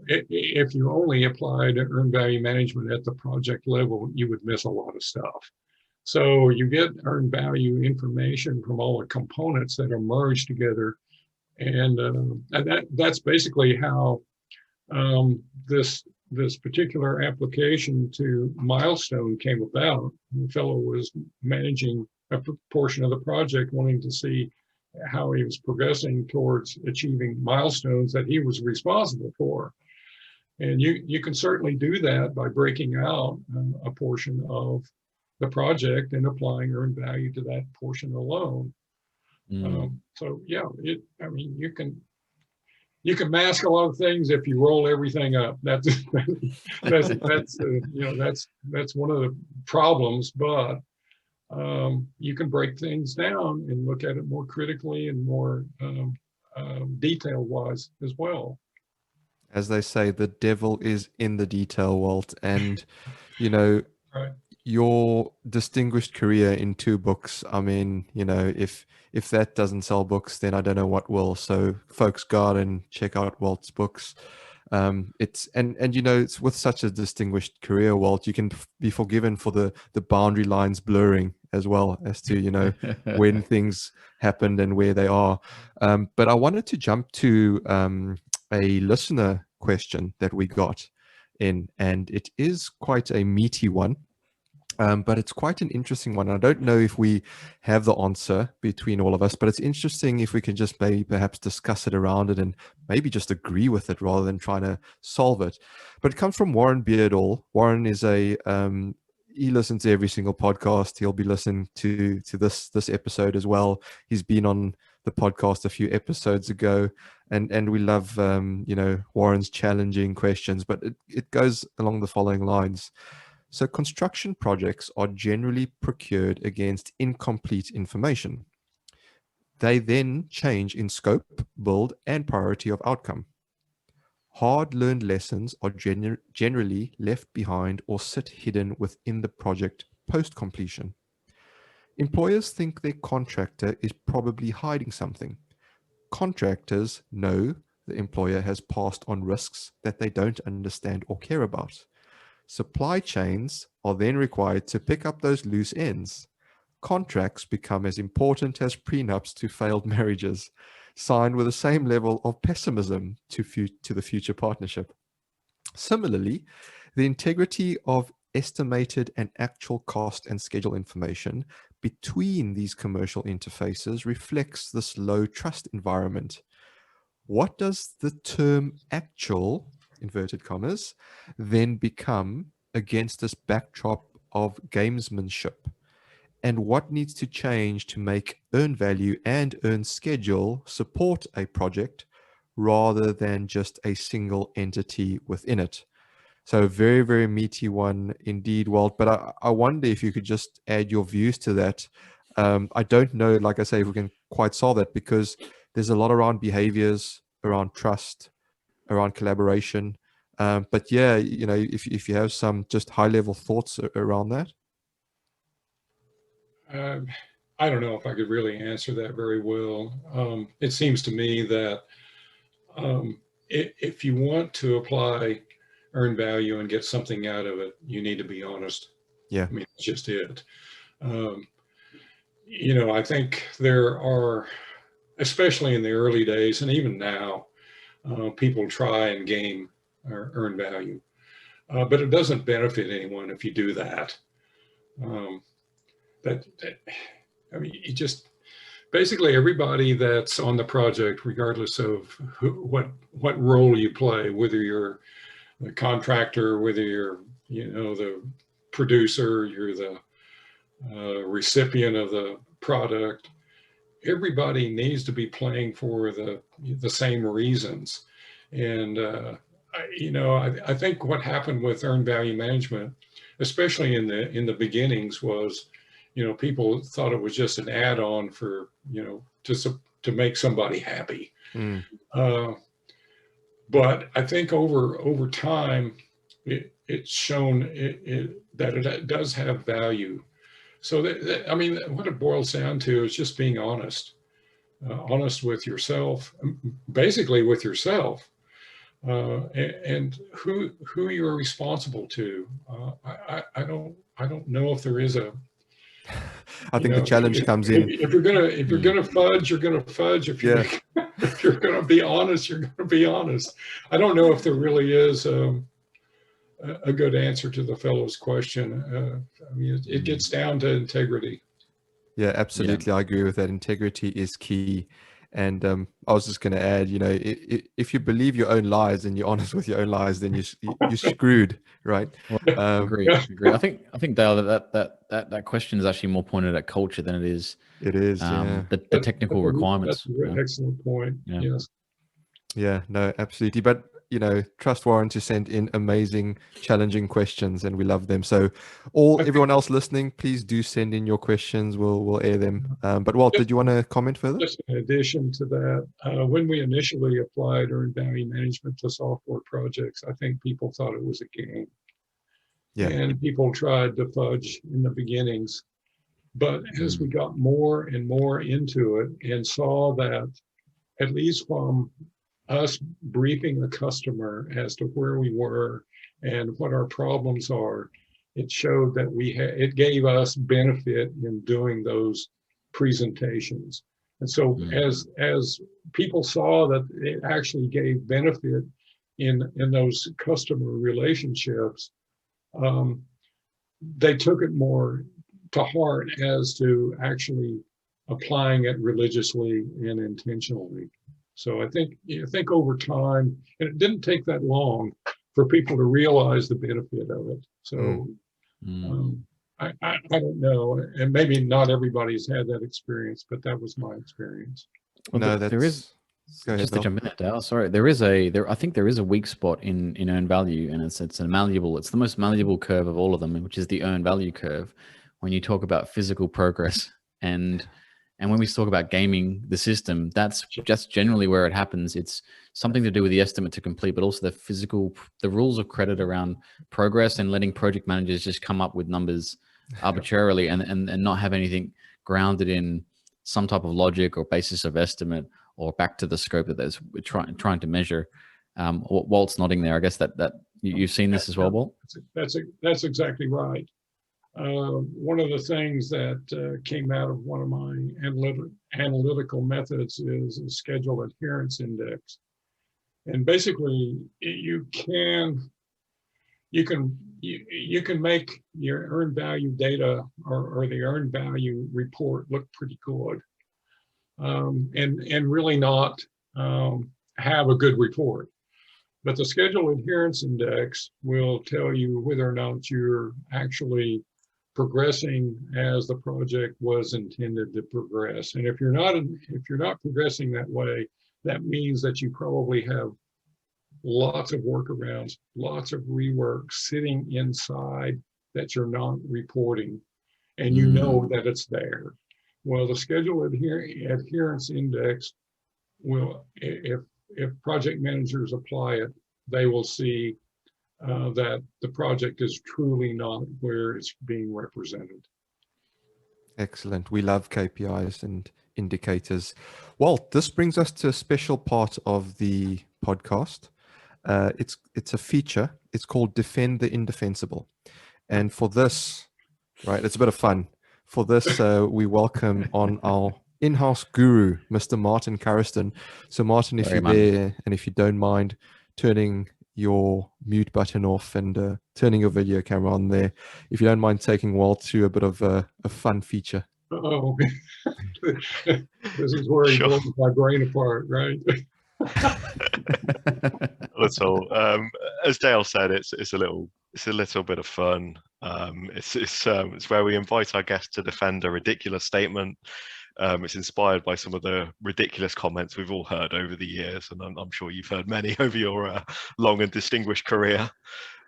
if you only applied earned value management at the project level, you would miss a lot of stuff. So you get earned value information from all the components that are merged together, and that's basically how this particular application to Milestone came about. The fellow was managing a portion of the project, wanting to see how he was progressing towards achieving milestones that he was responsible for. And you can certainly do that by breaking out a portion of the project and applying earned value to that portion alone. So yeah, you can mask a lot of things if you roll everything up. That's one of the problems, but you can break things down and look at it more critically and more detail-wise as well. As they say, the devil is in the detail, Walt. And, right. Your distinguished career in 2 books, I mean, if that doesn't sell books, then I don't know what will. So folks, go and check out Walt's books. It's with such a distinguished career, Walt, you can be forgiven for the boundary lines blurring as well as to when things happened and where they are. But I wanted to jump to a listener question that we got in, and it is quite a meaty one. But it's quite an interesting one. I don't know if we have the answer between all of us, but it's interesting if we can just maybe perhaps discuss it around it and maybe just agree with it rather than trying to solve it. But it comes from Warren Beardall. Warren is he listens to every single podcast. He'll be listening to this episode as well. He's been on the podcast a few episodes ago, and we love Warren's challenging questions. But it goes along the following lines. So construction projects are generally procured against incomplete information. They then change in scope, build, and priority of outcome. Hard-learned lessons are generally left behind or sit hidden within the project post-completion. Employers think their contractor is probably hiding something. Contractors know the employer has passed on risks that they don't understand or care about. Supply chains are then required to pick up those loose ends. Contracts become as important as prenups to failed marriages, signed with the same level of pessimism to the future partnership. Similarly, the integrity of estimated and actual cost and schedule information between these commercial interfaces reflects this low trust environment. What does the term actual, inverted commas, then become against this backdrop of gamesmanship? and what needs to change to make earn value and earn schedule support a project rather than just a single entity within it. So very, very meaty one indeed, Walt. But I wonder if you could just add your views to that. I don't know, like I say, if we can quite solve that, because there's a lot around behaviors, around trust, around collaboration. But yeah, you know, if you have some just high level thoughts around that. I don't know if I could really answer that very well. It seems to me that if you want to apply earn value and get something out of it, you need to be honest. Yeah. I mean, it's just it. You know, I think there are, especially in the early days and even now, people try and game or earn value, but it doesn't benefit anyone if you do that. I mean, you just basically everybody that's on the project, regardless of what role you play, whether you're the contractor, whether you're, you know, the producer, you're the recipient of the product, everybody needs to be playing for the same reasons. And you know, I think what happened with earned value management, especially in the beginnings, was, you know, people thought it was just an add-on for, you know, to make somebody happy. But I think over time, it's shown that it does have value. So I mean, what it boils down to is just being honest, honest with yourself, basically with yourself, and who you're responsible to. I don't know if there is a. I think the challenge comes in. If you're gonna fudge, you're gonna fudge. If you're gonna be honest, you're gonna be honest. I don't know if there really is a good answer to the fellow's question. I mean, it gets down to integrity. Yeah, absolutely. Yeah. I agree with that. Integrity is key. And I was just going to add, you know, if you believe your own lies and you're honest with your own lies, then you're screwed, right? Agree. I think Dale, that question is actually more pointed at culture than it is. It is, yeah. The technical requirements. That's an excellent point. Yeah. Yes. Yeah, no, absolutely. But you know, trust Warren to send in amazing, challenging questions, and we love them. So, everyone else listening, please do send in your questions. We'll air them. But Walt, did you want to comment further? Just in addition to that, when we initially applied earned value management to software projects, I think people thought it was a game. Yeah. And people tried to fudge in the beginnings. But as we got more and more into it and saw that, at least from us briefing the customer as to where we were and what our problems are, it showed that it gave us benefit in doing those presentations. And so as people saw that it actually gave benefit in those customer relationships, they took it more to heart as to actually applying it religiously and intentionally. So I think over time, and it didn't take that long for people to realize the benefit of it. So I don't know, and maybe not everybody's had that experience, but that was my experience. Well, no, there is. Just to jump in there, Dale. Sorry, I think there is a weak spot in earned value, and it's a malleable. It's the most malleable curve of all of them, which is the earned value curve. When you talk about physical progress and when we talk about gaming the system, that's just generally where it happens. It's something to do with the estimate to complete, but also the rules of credit around progress and letting project managers just come up with numbers arbitrarily and not have anything grounded in some type of logic or basis of estimate or back to the scope that we're trying to measure. Walt's nodding there. I guess that you've seen this as well, Walt? That's exactly right. One of the things that came out of one of my analytical methods is a schedule adherence index. And basically you can make your earned value data or the earned value report look pretty good, and really not have a good report. But the schedule adherence index will tell you whether or not you're actually progressing as the project was intended to progress. And if you're not progressing that way, that means that you probably have lots of workarounds, lots of rework sitting inside that you're not reporting, and you know that it's there. Well, the schedule adherence index will, if project managers apply it, they will see that the project is truly not where it's being represented. Excellent. We love KPIs and indicators. Walt, this brings us to a special part of the podcast. It's a feature. It's called Defend the Indefensible. And for this, right, it's a bit of fun. For this, we welcome on our in-house guru, Mr. Martin Carriston. So Martin, if you're there and if you don't mind turning your mute button off and turning your video camera on there, if you don't mind taking Walt through a bit of a fun feature. Oh, this is where he blows my brain apart, right? That's all. As Dale said, it's a little bit of fun. It's where we invite our guests to defend a ridiculous statement. It's inspired by some of the ridiculous comments we've all heard over the years, and I'm sure you've heard many over your long and distinguished career.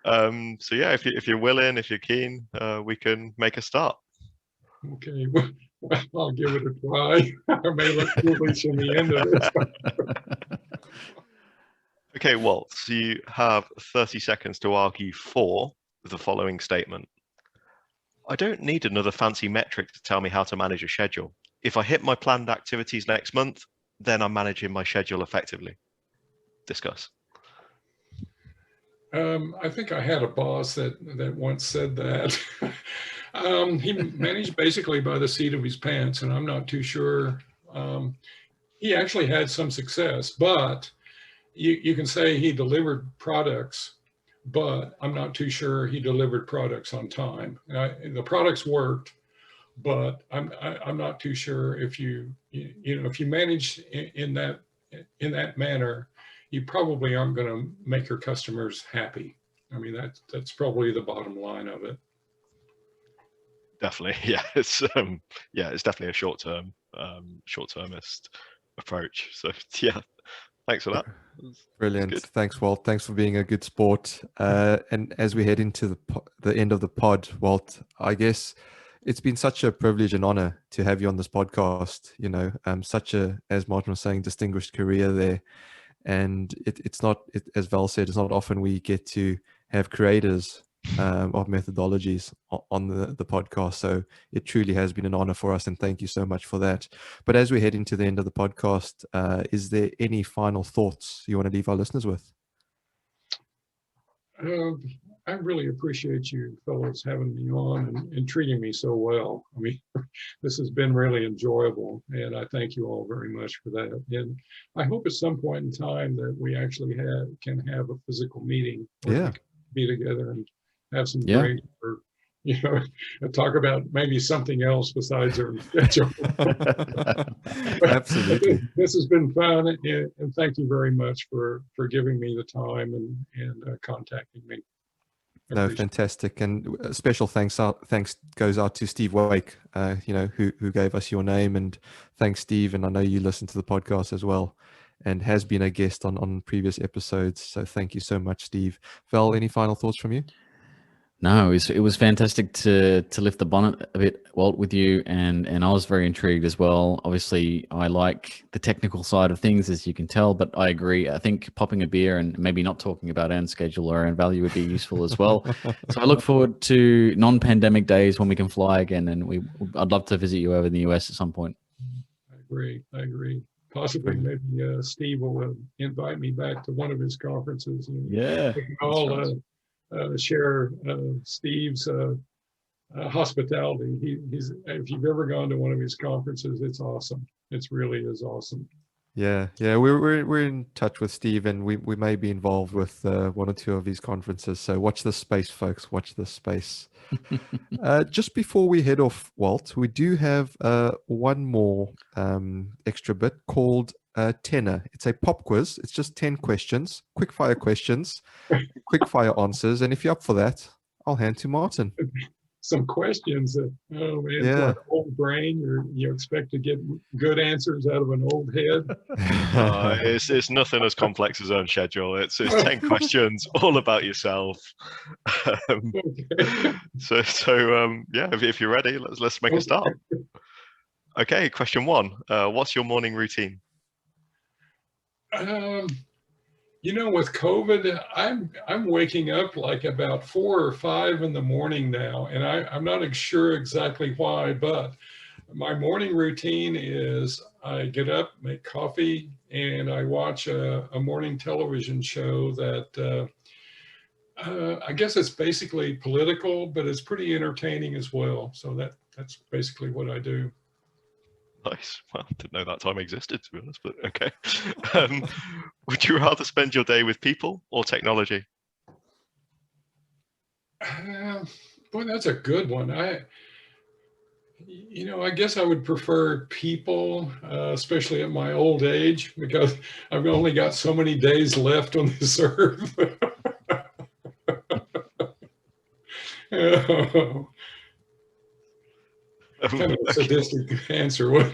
So yeah, if you're willing, if you're keen, we can make a start. Okay, well, I'll give it a try. I may look foolish in the end of this. Okay, Walt, so you have 30 seconds to argue for the following statement. I don't need another fancy metric to tell me how to manage a schedule. If I hit my planned activities next month, then I'm managing my schedule effectively. Discuss. I think I had a boss that once said that. He managed basically by the seat of his pants, and I'm not too sure. He actually had some success, but you can say he delivered products, but I'm not too sure he delivered products on time. The products worked, but I'm not too sure if you manage in that manner, you probably aren't going to make your customers happy. I mean, that's probably the bottom line of it. Definitely, yeah. It's definitely a short-termist approach. So yeah, thanks for that. Brilliant. Thanks, Walt. Thanks for being a good sport. And as we head into the end of the pod, Walt, I guess it's been such a privilege and honor to have you on this podcast. You know, such a, as Martin was saying, distinguished career there. And it's not, as Val said, it's not often we get to have creators of methodologies on the podcast. So it truly has been an honor for us, and thank you so much for that. But as we head into the end of the podcast, is there any final thoughts you want to leave our listeners with? I really appreciate you fellows having me on and treating me so well. I mean, this has been really enjoyable, and I thank you all very much for that. And I hope at some point in time that we actually can have a physical meeting where we can be together and have some drinks, or talk about maybe something else besides our schedule. Absolutely. This has been fun, and thank you very much for giving me the time and contacting me. No, fantastic, and special thanks goes out to Steve Wake, who gave us your name, and thanks, Steve. And I know you listen to the podcast as well, and has been a guest on previous episodes. So thank you so much, Steve. Val, any final thoughts from you? No, it was fantastic to lift the bonnet a bit, Walt, with you, and I was very intrigued as well. Obviously, I like the technical side of things, as you can tell, but I agree. I think popping a beer and maybe not talking about earn schedule or earn value would be useful as well. So I look forward to non-pandemic days when we can fly again, and I'd love to visit you over in the US at some point. I agree. Possibly, maybe Steve will invite me back to one of his conferences. And yeah. we can all share Steve's hospitality. He's if you've ever gone to one of his conferences, it's awesome. It really is awesome. Yeah, we're in touch with Steve, and we may be involved with one or two of his conferences. So watch this space, folks. Watch this space. Just before we head off, Walt, we do have one more extra bit called Tenor. It's a pop quiz. It's just 10 questions, quick fire questions, quick fire answers. And if you're up for that, I'll hand to Martin. some questions that, oh man, Yeah. for an old brain, you expect to get good answers out of an old head. It's nothing as complex as own schedule. It's 10 questions all about yourself. Yeah, if you're ready, let's make a start. Okay, question 1. What's your morning routine? You know, with COVID, I'm waking up like about 4 or 5 in the morning now, and I'm not sure exactly why, but my morning routine is I get up, make coffee, and I watch a morning television show that I guess it's basically political, but it's pretty entertaining as well. So that's basically what I do. Nice. Well, didn't know that time existed, to be honest, but okay. Would you rather spend your day with people or technology? Boy, that's a good one. You know, I guess I would prefer people, especially at my old age, because I've only got so many days left on this earth. Oh, kind of a sadistic answer.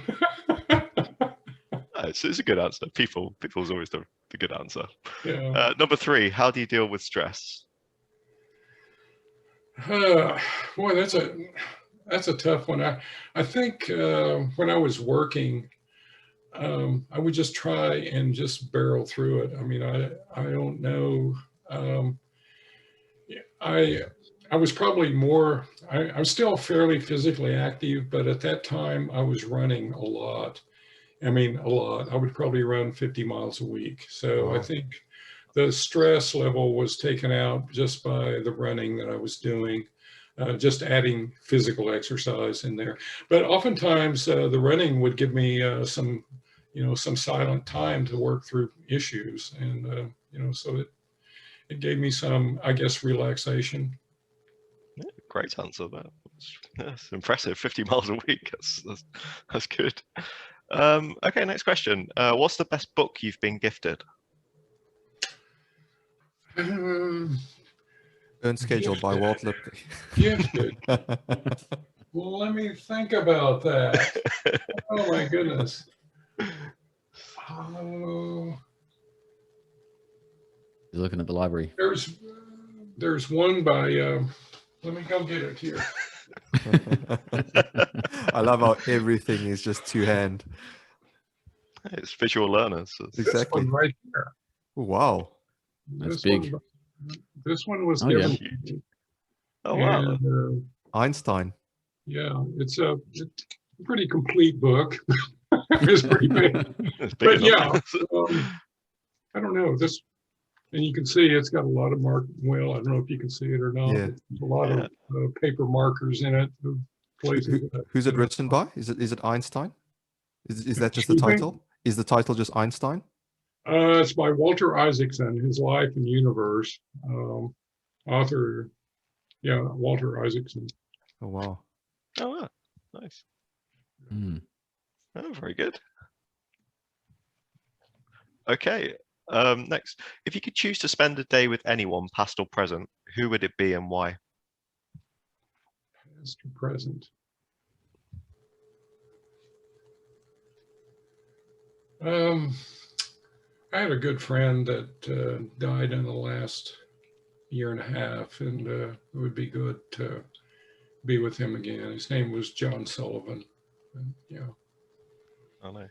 It's a good answer. People's always the good answer. Yeah. Number 3, how do you deal with stress? Boy, that's a tough one. I think when I was working, I would just try and just barrel through it. I mean, I don't know. I was probably more. I'm still fairly physically active, but at that time I was running a lot. I mean, a lot. I would probably run 50 miles a week. So Wow. I think the stress level was taken out just by the running that I was doing, just adding physical exercise in there. But oftentimes the running would give me some silent time to work through issues. And, so it gave me some, I guess, relaxation. Yeah, great answer there. That's impressive. 50 miles a week. That's good. Okay, next question. What's the best book you've been gifted? Earn Schedule by Walt Lipke. Gifted. Well, let me think about that. Oh my goodness. Oh, He's looking at the library. there's one by. Let me go get it here. I love how everything is just two-hand. It's visual learners. Exactly. This one right here. Oh, wow. That's big. This one was Oh, given yeah. to me. Oh, wow. And, Einstein. yeah, it's a pretty complete book. It's pretty big. It's big But yeah, enough. I don't know this, and you can see it's got a lot of well, I don't know if you can see it or not. Yeah. There's a lot of paper markers in it. Of places Who's it written by? Is it Einstein? Is that just the Excuse me? title? Is the title just Einstein? It's by Walter Isaacson, His Life and Universe. Author, yeah, Walter Isaacson. Oh, wow. Oh, wow. Nice. Mm. Oh, very good. Okay. Next, if you could choose to spend a day with anyone, past or present, who would it be and why? Past or present. I had a good friend that died in the last year and a half, and it would be good to be with him again. His name was John Sullivan. And, yeah. Oh no,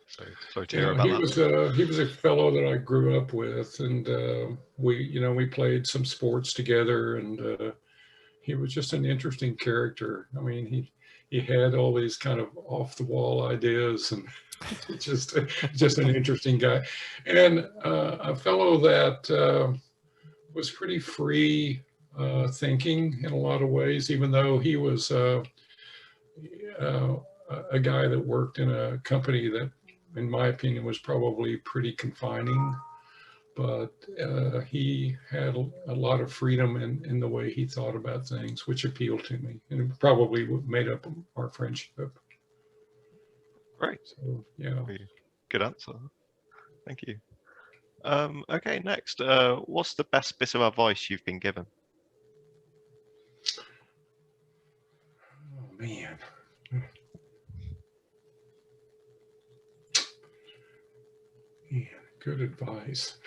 sorry to hear about that. He was a fellow that I grew up with, and we played some sports together, and he was just an interesting character. I mean, he had all these kind of off the wall ideas, and just an interesting guy, and a fellow that was pretty free thinking in a lot of ways, even though he was a guy that worked in a company that, in my opinion, was probably pretty confining, but he had a lot of freedom in the way he thought about things, which appealed to me, and it probably made up our friendship. Great. So, yeah. Good answer. Thank you. Okay, next. What's the best bit of advice you've been given? man. Man, good advice.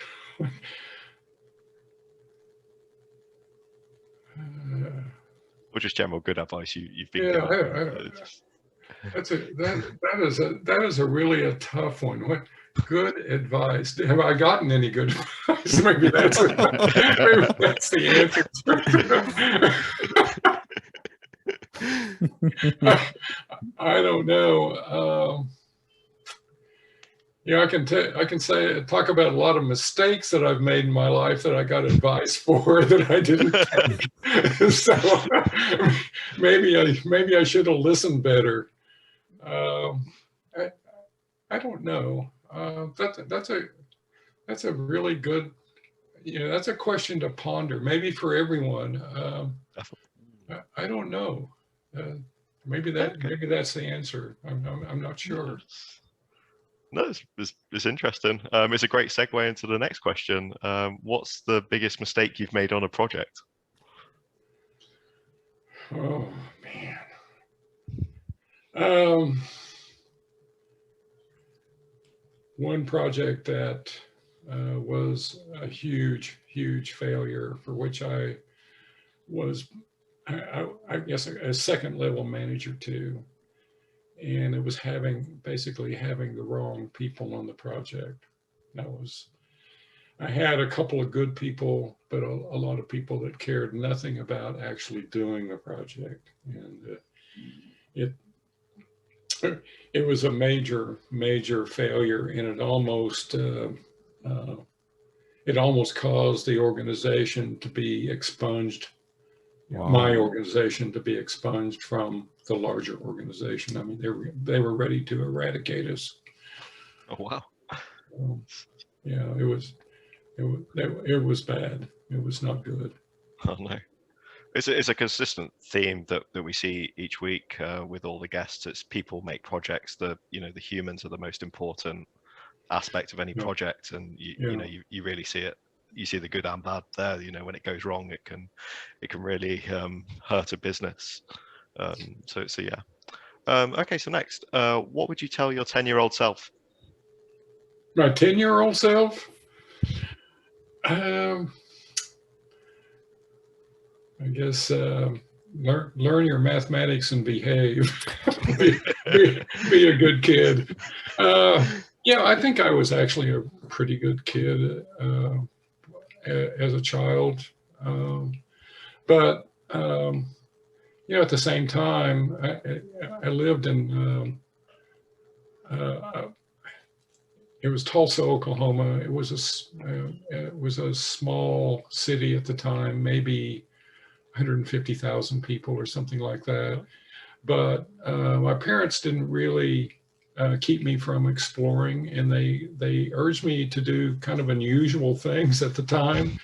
Or just general good advice you've been Yeah, given. that is a really a tough one. What good advice? Have I gotten any good advice? Maybe that's the answer. I don't know. I can talk about a lot of mistakes that I've made in my life that I got advice for that I didn't take. So maybe I should have listened better. I don't know. That's a really good. That's a question to ponder. Maybe for everyone. I don't know. Maybe that's the answer. I'm not sure. No, it's interesting. It's a great segue into the next question. What's the biggest mistake you've made on a project? Oh man. One project that was a huge failure, for which I was, I guess, a second level manager too. And it was basically having the wrong people on the project. I had a couple of good people, but a lot of people that cared nothing about actually doing the project. And it was a major failure, and it almost caused the organization to be expunged. Wow. My organization to be expunged from the larger organization. I mean, they were ready to eradicate us. Oh wow! Yeah, it was bad. It was not good. Oh no! It's a consistent theme that we see each week with all the guests. It's people make projects. The humans are the most important aspect of any project, and you really see it. You see the good and bad there. When it goes wrong, it can really hurt a business. So yeah. Okay, so next, what would you tell your 10-year-old self? My 10-year-old self? I guess learn your mathematics and behave. be a good kid. I think I was actually a pretty good kid as a child, but at the same time, I lived in it was Tulsa, Oklahoma. It was a small city at the time, maybe 150,000 people or something like that. But my parents didn't really keep me from exploring, and they urged me to do kind of unusual things at the time.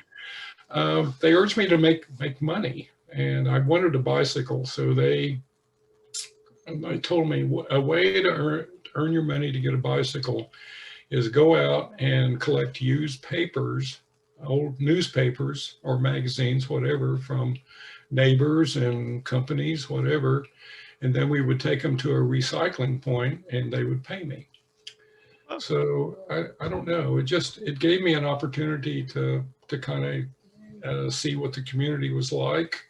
They urged me to make money, and I wanted a bicycle. So they told me a way to earn your money to get a bicycle is go out and collect used papers, old newspapers or magazines, whatever, from neighbors and companies, whatever. And then we would take them to a recycling point and they would pay me. So I don't know. It gave me an opportunity to kind of see what the community was like,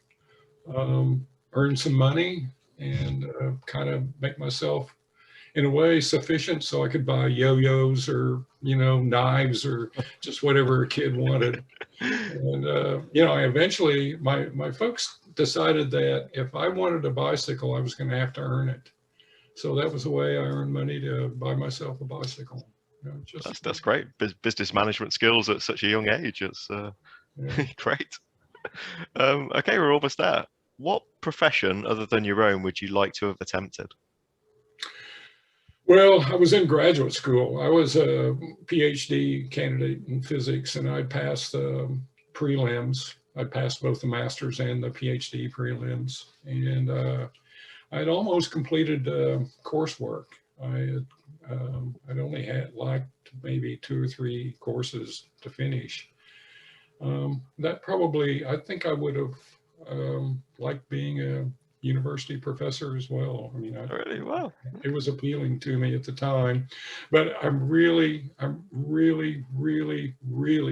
earn some money, and kind of make myself, in a way, sufficient so I could buy yo-yos or knives or just whatever a kid wanted. And I eventually my folks decided that if I wanted a bicycle, I was going to have to earn it. So that was the way I earned money to buy myself a bicycle. That's great. Business management skills at such a young age. It's great. Okay, we're almost there. What profession other than your own would you like to have attempted? Well, I was in graduate school. I was a PhD candidate in physics, and I passed the prelims. I passed both the master's and the PhD prelims, and I'd almost completed coursework. I'd only had maybe 2 or 3 courses to finish. That probably, I think I would have liked being university professor as well. I mean, Really well. it was appealing to me at the time, but I'm really, really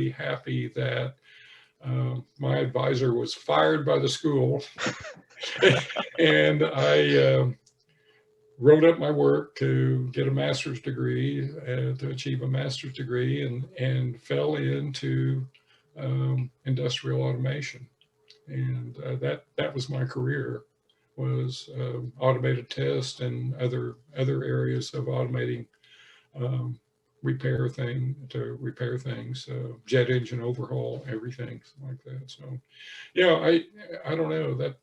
happy that my advisor was fired by the school, and I wrote up my work to get a master's degree, to achieve a master's degree, and fell into industrial automation, and that was my career, was automated test and other areas of automating repair things, jet engine overhaul, everything like that. So, yeah, I don't know that.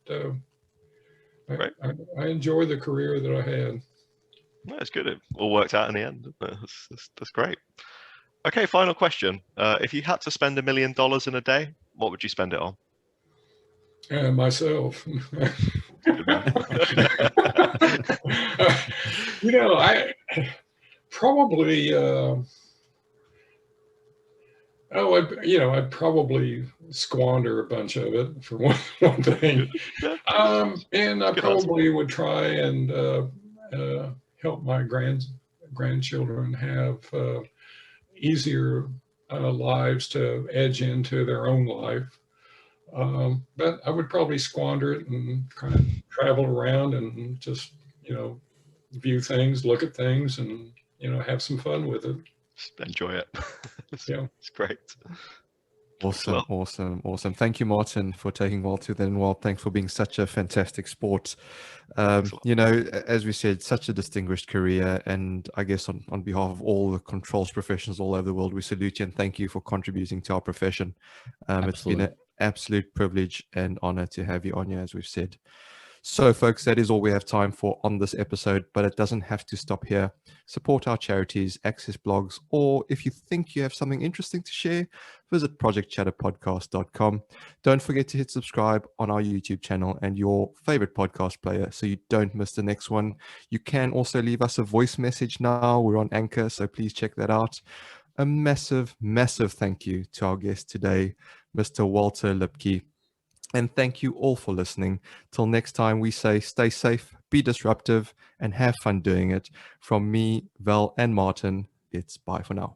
Right. I enjoy the career that I had. That's good. It all worked out in the end. That's great. Okay, final question. If you had to spend $1 million in a day, what would you spend it on? Myself. Good man. I probably, I'd probably squander a bunch of it for one thing. And I probably would try and help my grandchildren have easier lives to edge into their own life. But I would probably squander it and kind of travel around and just, view things, look at things, and, have some fun with it. Just enjoy it. Yeah. It's great. Awesome. Thank you, Martin, for taking Walt to then. Walt, thanks for being such a fantastic sport. As we said, such a distinguished career, and I guess on behalf of all the controls professionals all over the world, we salute you and thank you for contributing to our profession. It's been an absolute privilege and honor to have you on here, as we've said. So, folks, that is all we have time for on this episode, but it doesn't have to stop here. Support our charities, access blogs, or if you think you have something interesting to share, visit projectchatterpodcast.com. Don't forget to hit subscribe on our YouTube channel and your favorite podcast player so you don't miss the next one. You can also leave us a voice message now. We're on Anchor, so please check that out. A massive, massive thank you to our guest today, Mr. Walter Lipke. And thank you all for listening. Till next time, we say stay safe, be disruptive, and have fun doing it. From me, Val, and Martin, it's bye for now.